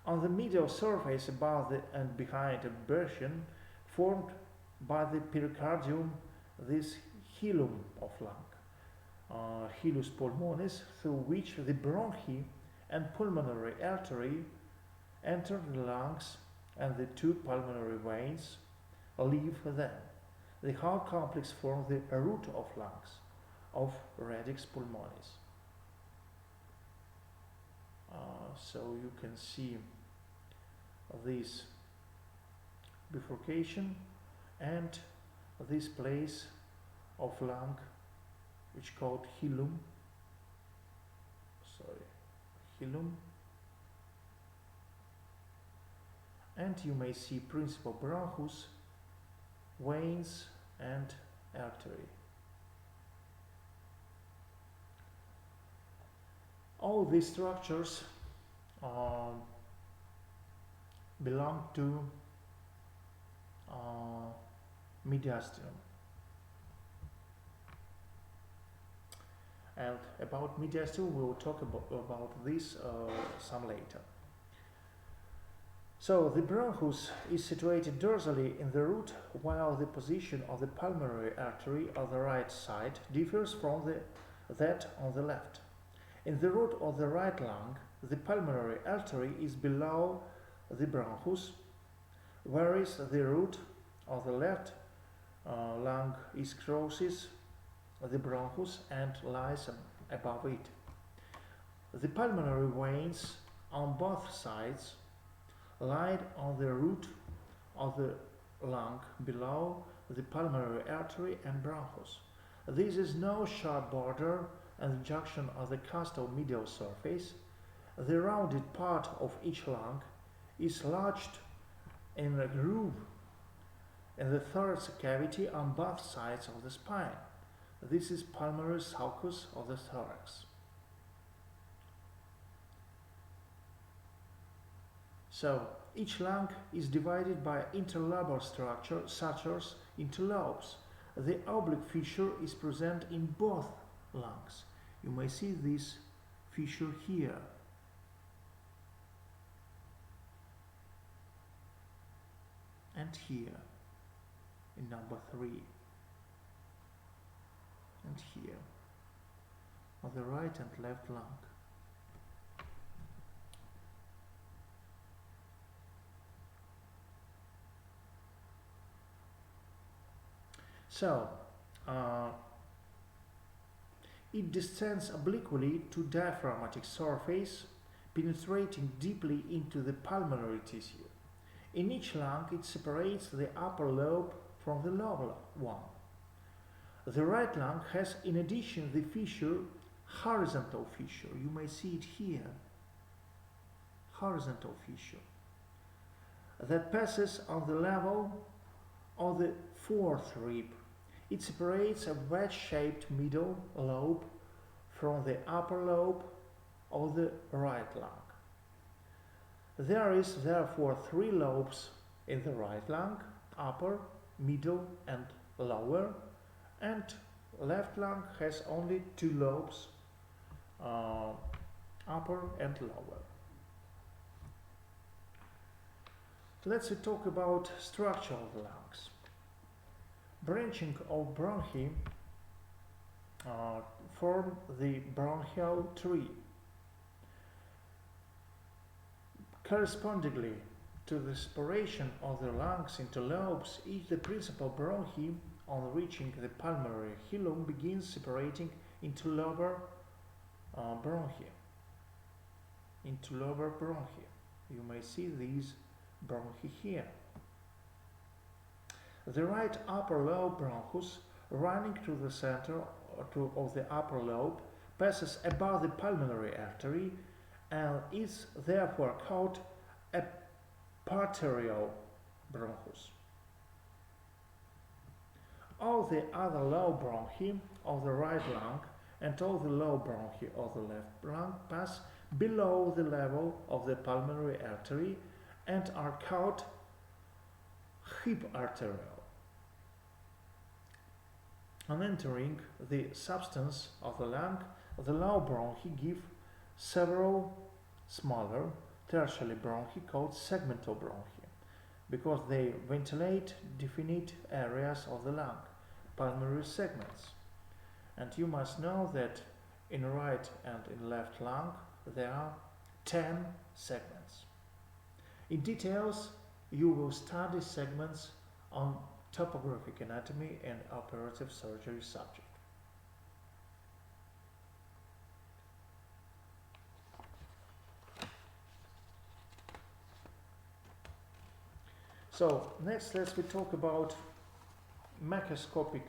On the medial surface above and behind a bursation formed by the pericardium, this hilum of lung, hilus pulmonis, through which the bronchi and pulmonary artery enter the lungs and the 2 pulmonary veins leave them. The whole complex forms the root of lungs of radix pulmonis. So you can see this bifurcation and this place of lung, which called hilum. Hilum. And you may see principal bronchus, veins and artery. All these structures belong to mediastinum. And about mediastinum, we will talk about this some later. So the bronchus is situated dorsally in the root, while the position of the pulmonary artery on the right side differs from that on the left. In the root of the right lung, the pulmonary artery is below the bronchus, whereas the root of the left lung crosses the bronchus and lies above it. The pulmonary veins on both sides lie on the root of the lung below the pulmonary artery and bronchus. There is no sharp border at the junction of the costal medial surface. The rounded part of each lung is lodged in a groove in the thoracic cavity on both sides of the spine. This is pulmonary sulcus of the thorax. So each lung is divided by interlobar structure sutures into lobes. The oblique fissure is present in both lungs. You may see this fissure here. And here in number 3. And here on the right and left lung. So, it descends obliquely to diaphragmatic surface, penetrating deeply into the pulmonary tissue. In each lung, it separates the upper lobe from the lower one. The right lung has, in addition, the fissure, horizontal fissure. You may see it here. Horizontal fissure. That passes on the level of the fourth rib. It separates a wedge-shaped middle lobe from the upper lobe of the right lung. There is therefore 3 lobes in the right lung, upper, middle and lower, and left lung has only 2 lobes, upper and lower. Let's talk about structure of the lungs. Branching of bronchi form the bronchial tree. Correspondingly to the separation of the lungs into lobes, each the principal bronchi, on reaching the pulmonary hilum, begins separating into lower bronchi. You may see these bronchi here. The right upper lobe bronchus, running to the center of the upper lobe, passes above the pulmonary artery and is therefore called a parietal bronchus. All the other low bronchi of the right lung and all the low bronchi of the left lung pass below the level of the pulmonary artery and are called hip arterial. On entering the substance of the lung, the low bronchi give several smaller tertiary bronchi called segmental bronchi, because they ventilate definite areas of the lung, pulmonary segments. And you must know that in right and in left lung there are 10 segments. In details, you will study segments on topographic anatomy and operative surgery subject. So next let's talk about macroscopic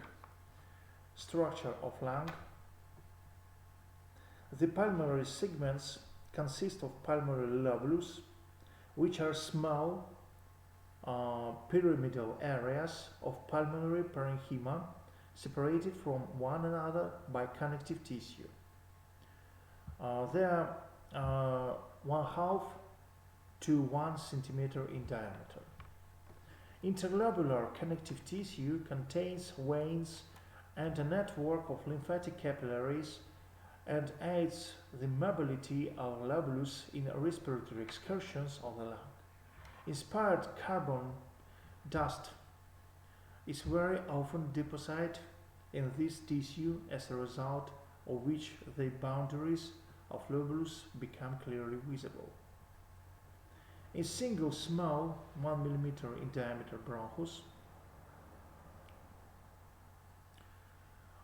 structure of lung. The pulmonary segments consist of pulmonary lobulus, which are small pyramidal areas of pulmonary parenchyma separated from one another by connective tissue. They are 1/2 to 1 centimeter in diameter. Interlobular connective tissue contains veins and a network of lymphatic capillaries and aids the mobility of lobulus in respiratory excursions of the lung. Inspired carbon dust is very often deposited in this tissue, as a result of which the boundaries of lobulus become clearly visible. A single small 1 mm in diameter bronchus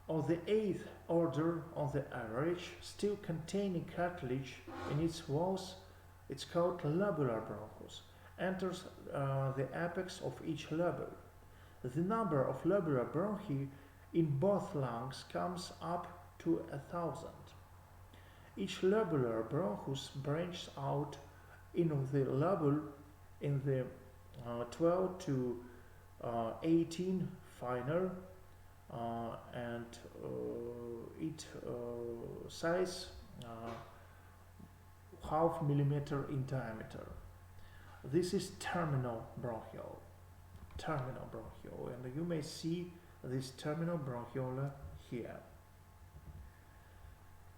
of the 8th order on the average, still containing cartilage in its walls, it's called lobular bronchus, enters the apex of each lobule. The number of lobular bronchi in both lungs comes up to 1,000. Each lobular bronchus branches out in the lobule in the 12 to 18 finer and it size 0.5 mm in diameter. This is terminal bronchiole. Terminal bronchiole, and you may see this terminal bronchiola here.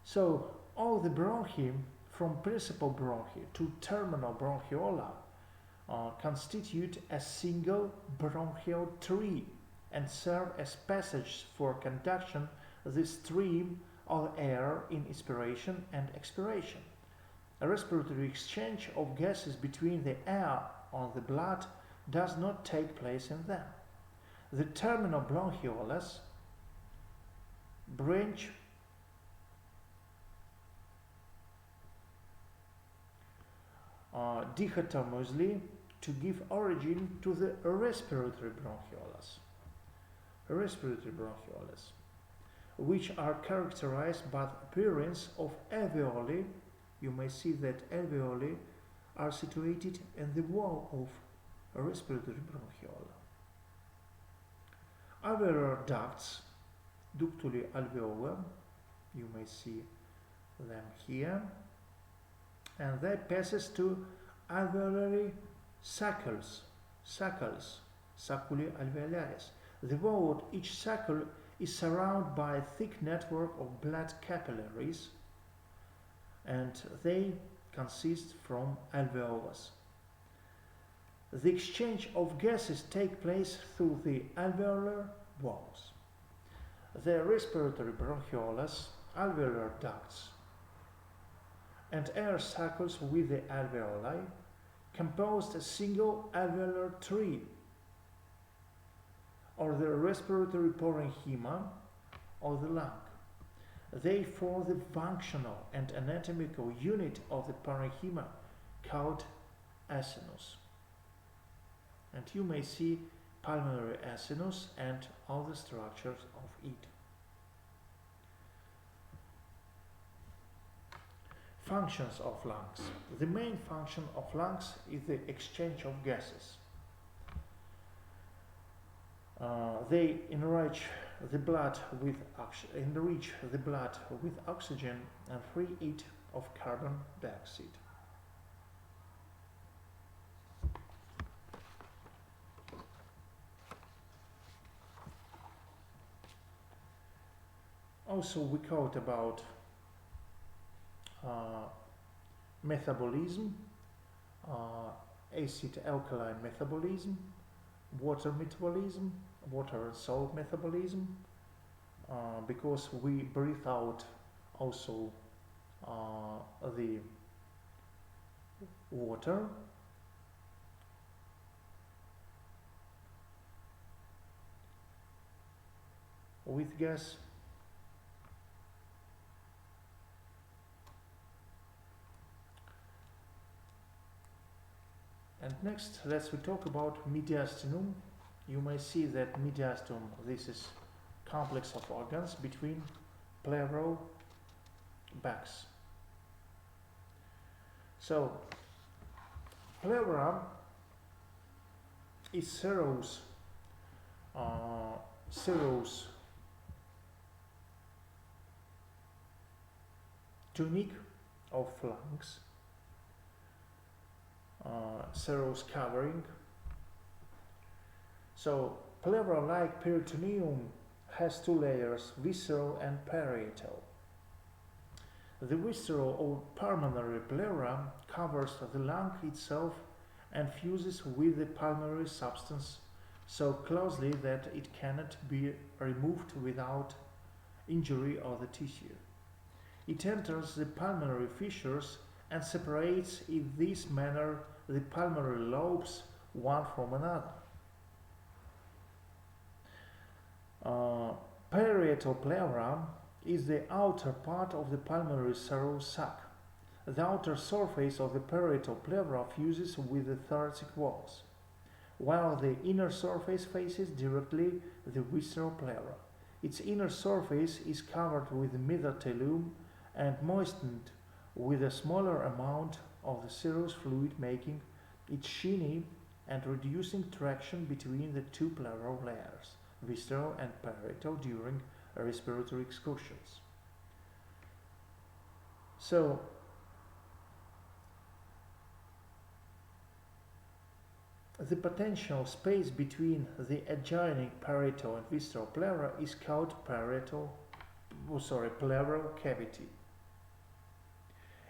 So all the bronchi from principal bronchi to terminal bronchiola constitute a single bronchial tree and serve as passage for conduction the stream of air in inspiration and expiration. A respiratory exchange of gases between the air and the blood does not take place in them. The terminal bronchioles branch dichotomously to give origin to the respiratory bronchioles, which are characterized by the appearance of alveoli. You may see that alveoli are situated in the wall of a respiratory bronchiola. Alveolar ducts, ductuli alveolar, you may see them here, and that passes to alveolary sacles, saculi alveolaris. The wall of each sacle is surrounded by a thick network of blood capillaries, and they consist from alveolus. The exchange of gases take place through the alveolar walls. The respiratory bronchioles, alveolar ducts, and air sacs with the alveoli composed a single alveolar tree, or the respiratory parenchyma of the lung. They form the functional and anatomical unit of the parenchyma called acinus. And you may see pulmonary acinus and other structures of it. Functions of lungs. The main function of lungs is the exchange of gases. They enrich the blood with oxygen and free it of carbon dioxide. Also, we talked about metabolism, acid-alkaline metabolism, water metabolism, water and salt metabolism, because we breathe out also the water. With gas. And next, let's talk about mediastinum. You may see that mediastinum, this is complex of organs between pleural bags. So, pleura is serous tunic of lungs, serous covering. So pleura-like peritoneum has two layers, visceral and parietal. The visceral or pulmonary pleura covers the lung itself and fuses with the pulmonary substance so closely that it cannot be removed without injury of the tissue. It enters the pulmonary fissures and separates in this manner the pulmonary lobes one from another. Parietal pleura is the outer part of the pulmonary serous sac. The outer surface of the parietal pleura fuses with the thoracic walls, while the inner surface faces directly the visceral pleura. Its inner surface is covered with mesothelium and moistened with a smaller amount of the serous fluid, making it sheeny and reducing traction between the two pleural layers, visceral and parietal, during respiratory excursions. So, The potential space between the adjoining parietal and visceral pleura is called pleural cavity.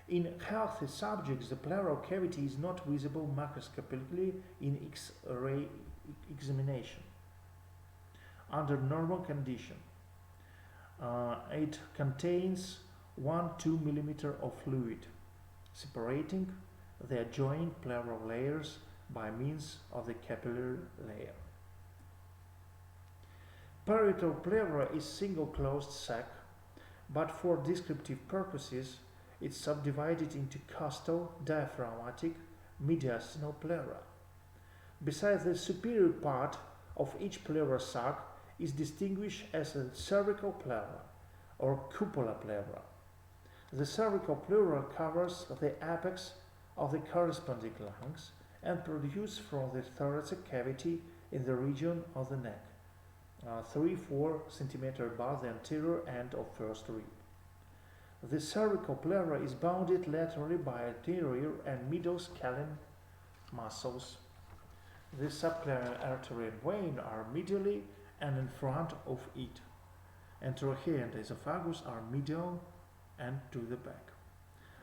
In healthy subjects, the pleural cavity is not visible macroscopically in X-ray examination. Under normal condition, it contains 1-2 mm of fluid, separating the adjoining pleural layers by means of the capillary layer. Parietal pleura is single closed sac, but for descriptive purposes it's subdivided into costal, diaphragmatic, mediastinal pleura. Besides, the superior part of each pleural sac is distinguished as a cervical pleura or cupola pleura. The cervical pleura covers the apex of the corresponding lungs and produces from the thoracic cavity in the region of the neck, 3-4 cm above the anterior end of first rib. The cervical pleura is bounded laterally by anterior and middle scalene muscles. The subclavian artery and vein are medially and in front of it, and trachea and esophagus are medial and to the back.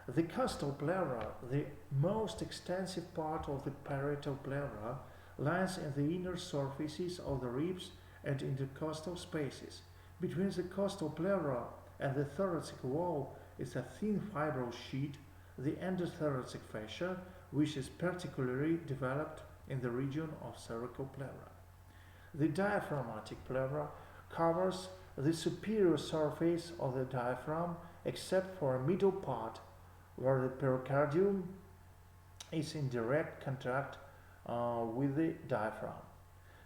The costal pleura, the most extensive part of the parietal pleura, lies in the inner surfaces of the ribs and intercostal spaces. Between the costal pleura and the thoracic wall is a thin fibrous sheet, the endothoracic fascia, which is particularly developed in the region of cervical pleura. The diaphragmatic pleura covers the superior surface of the diaphragm except for a middle part where the pericardium is in direct contact with the diaphragm.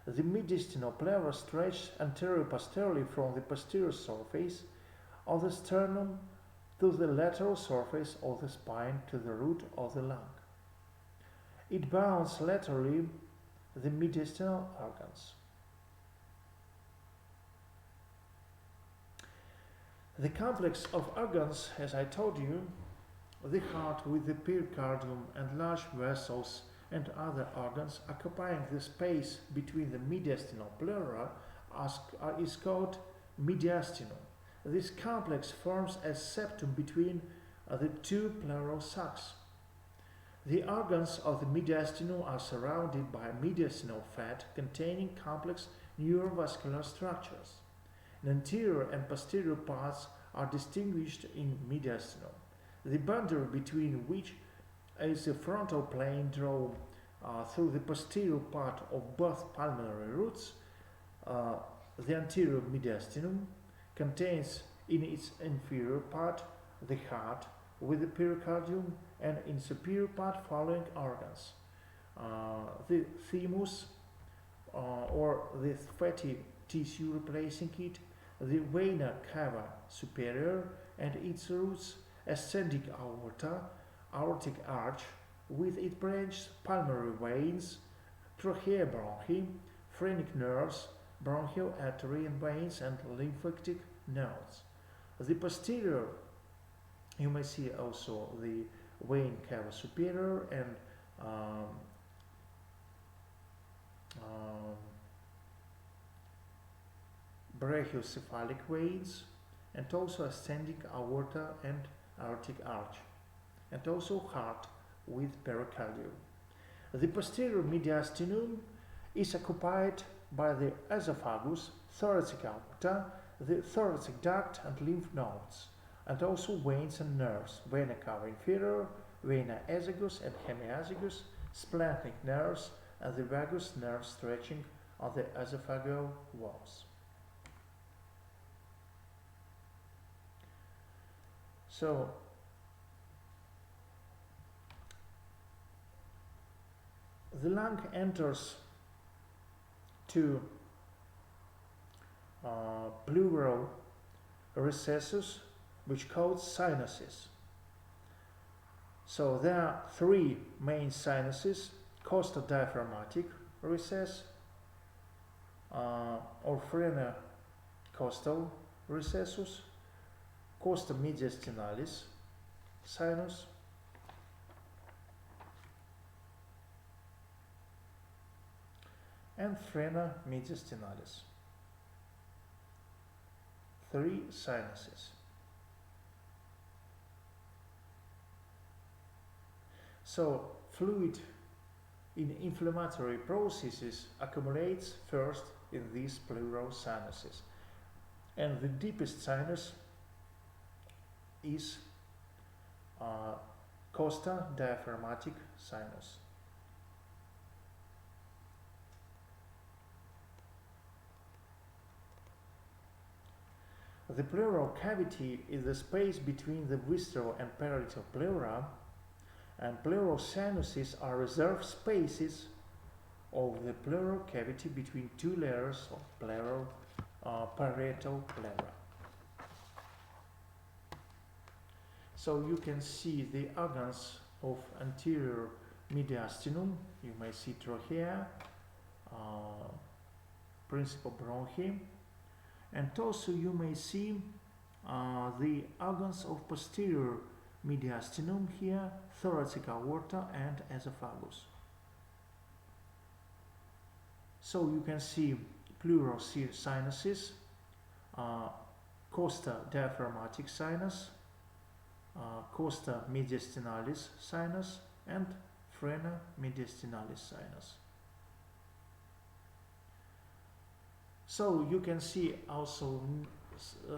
The mediastinal pleura stretches anterior-posteriorly from the posterior surface of the sternum to the lateral surface of the spine to the root of the lung. It bounds laterally the mediastinal organs. The complex of organs, as I told you, the heart with the pericardium and large vessels and other organs occupying the space between the mediastinal pleura is called mediastinum. This complex forms a septum between the two pleural sacs. The organs of the mediastinum are surrounded by mediastinal fat containing complex neurovascular structures. The anterior and posterior parts are distinguished in mediastinum, the boundary between which is the frontal plane drawn through the posterior part of both pulmonary roots. The anterior mediastinum contains in its inferior part the heart with the pericardium and in superior part following organs: the thymus or the fatty tissue replacing it, the vena cava superior and its roots, ascending aorta, aortic arch with its branches, pulmonary veins, trachea bronchi, phrenic nerves, bronchial artery and veins, and lymphatic nodes. The posterior, you may see also the vein cava superior and brachiocephalic veins, and also ascending aorta and aortic arch, and also heart with pericardium. The posterior mediastinum is occupied by the esophagus, thoracic aorta, the thoracic duct and lymph nodes, and also veins and nerves: vena cava inferior, vena azygos and hemiazygos, splanchnic nerves, and the vagus nerve stretching on the esophageal walls. So, the lung enters two pleural recesses which called sinuses. So there are three main sinuses: costodiaphragmatic recess or phreniocostal recessus, costomediastinalis sinus, and frena mediastinalis. 3 sinuses. So fluid in inflammatory processes accumulates first in these pleural sinuses, and the deepest sinus is costa diaphragmatic sinus. The pleural cavity is the space between the visceral and parietal pleura, and pleural sinuses are reserved spaces of the pleural cavity between two layers of pleural parietal pleura. So you can see the organs of anterior mediastinum. You may see trachea, principal bronchi, and also you may see the organs of posterior mediastinum here, thoracic aorta and esophagus. So you can see pleural sinuses, costa diaphragmatic sinus, costa mediastinalis sinus, and frena mediastinalis sinus. So you can see also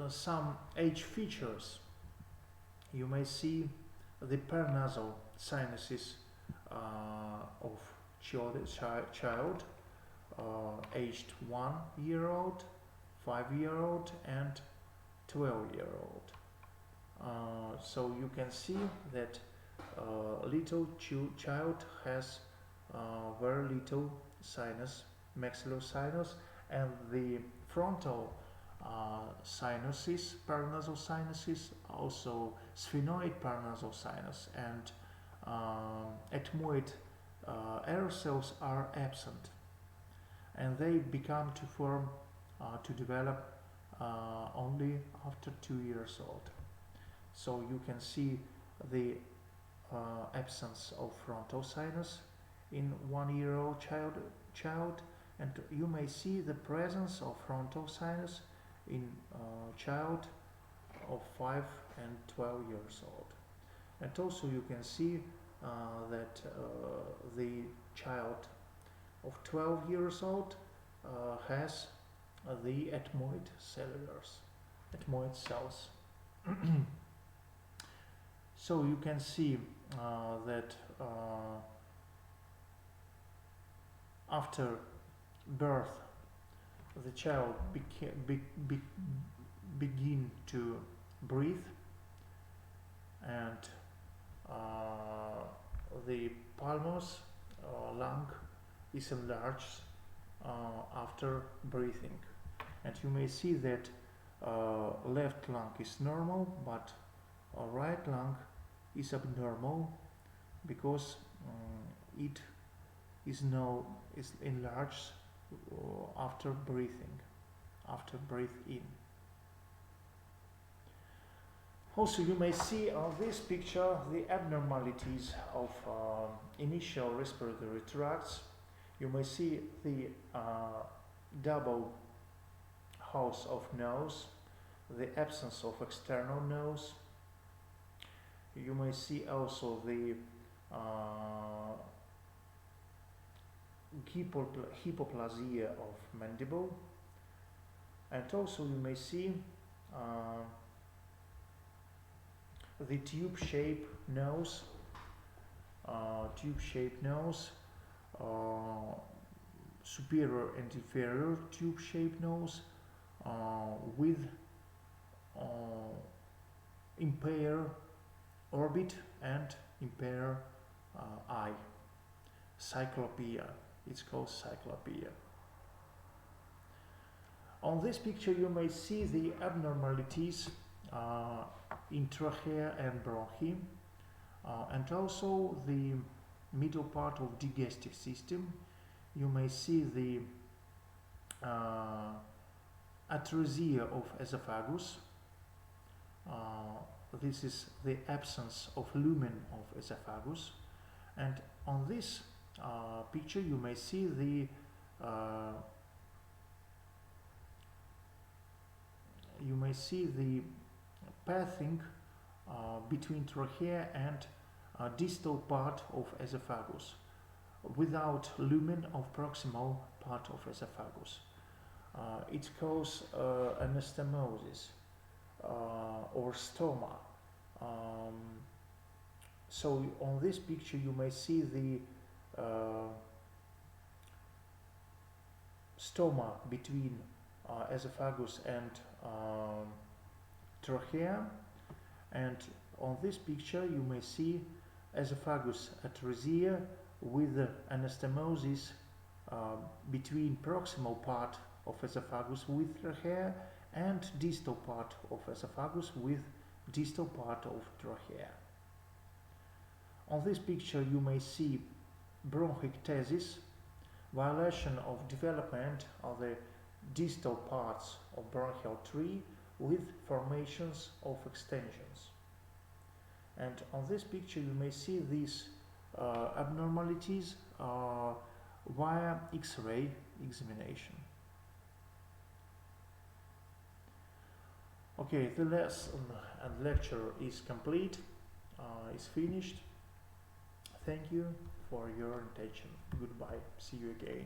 some age features. You may see the paranasal sinuses of child aged 1 year old, 5-year-old, and 12-year-old. So you can see that little child has very little sinus, maxillosinus, and the frontal sinuses, paranasal sinuses, also sphenoid paranasal sinus, and ethmoid aerosols are absent, and they become to form to develop only after 2 years old. So you can see the absence of frontal sinus in 1-year-old child, and you may see the presence of frontal sinus in child of 5 and 12 years old. And also you can see that the child of 12 years old has the ethmoid cells. So you can see that after birth the child begin to breathe, and the pulmos lung is enlarged after breathing, and you may see that left lung is normal, but right lung is abnormal because it is enlarged after breathing, after breathe in. Also, you may see on this picture the abnormalities of initial respiratory tracts. You may see the double house of nose, the absence of external nose. You may see also the hypoplasia of mandible, and also you may see the tube-shaped nose, superior and inferior tube-shaped nose with impaired orbit and impaired eye. Cyclopia. It's called cyclopia. On this picture you may see the abnormalities in trachea and bronchi, and also the middle part of digestive system. You may see the atresia of esophagus. This is the absence of lumen of esophagus, and on this picture you may see the you may see the pathing between trachea and distal part of esophagus without lumen of proximal part of esophagus. It causes anastomosis or stoma. So on this picture you may see the stoma between esophagus and trachea, and on this picture you may see esophagus atresia with anastomosis between proximal part of esophagus with trachea and distal part of esophagus with distal part of trachea. On this picture you may see bronchiectasis, violation of development of the distal parts of bronchial tree with formations of extensions. And on this picture you may see these abnormalities via X-ray examination. Okay, the lesson and lecture is complete, is finished. Thank you for your attention. Goodbye. See you again.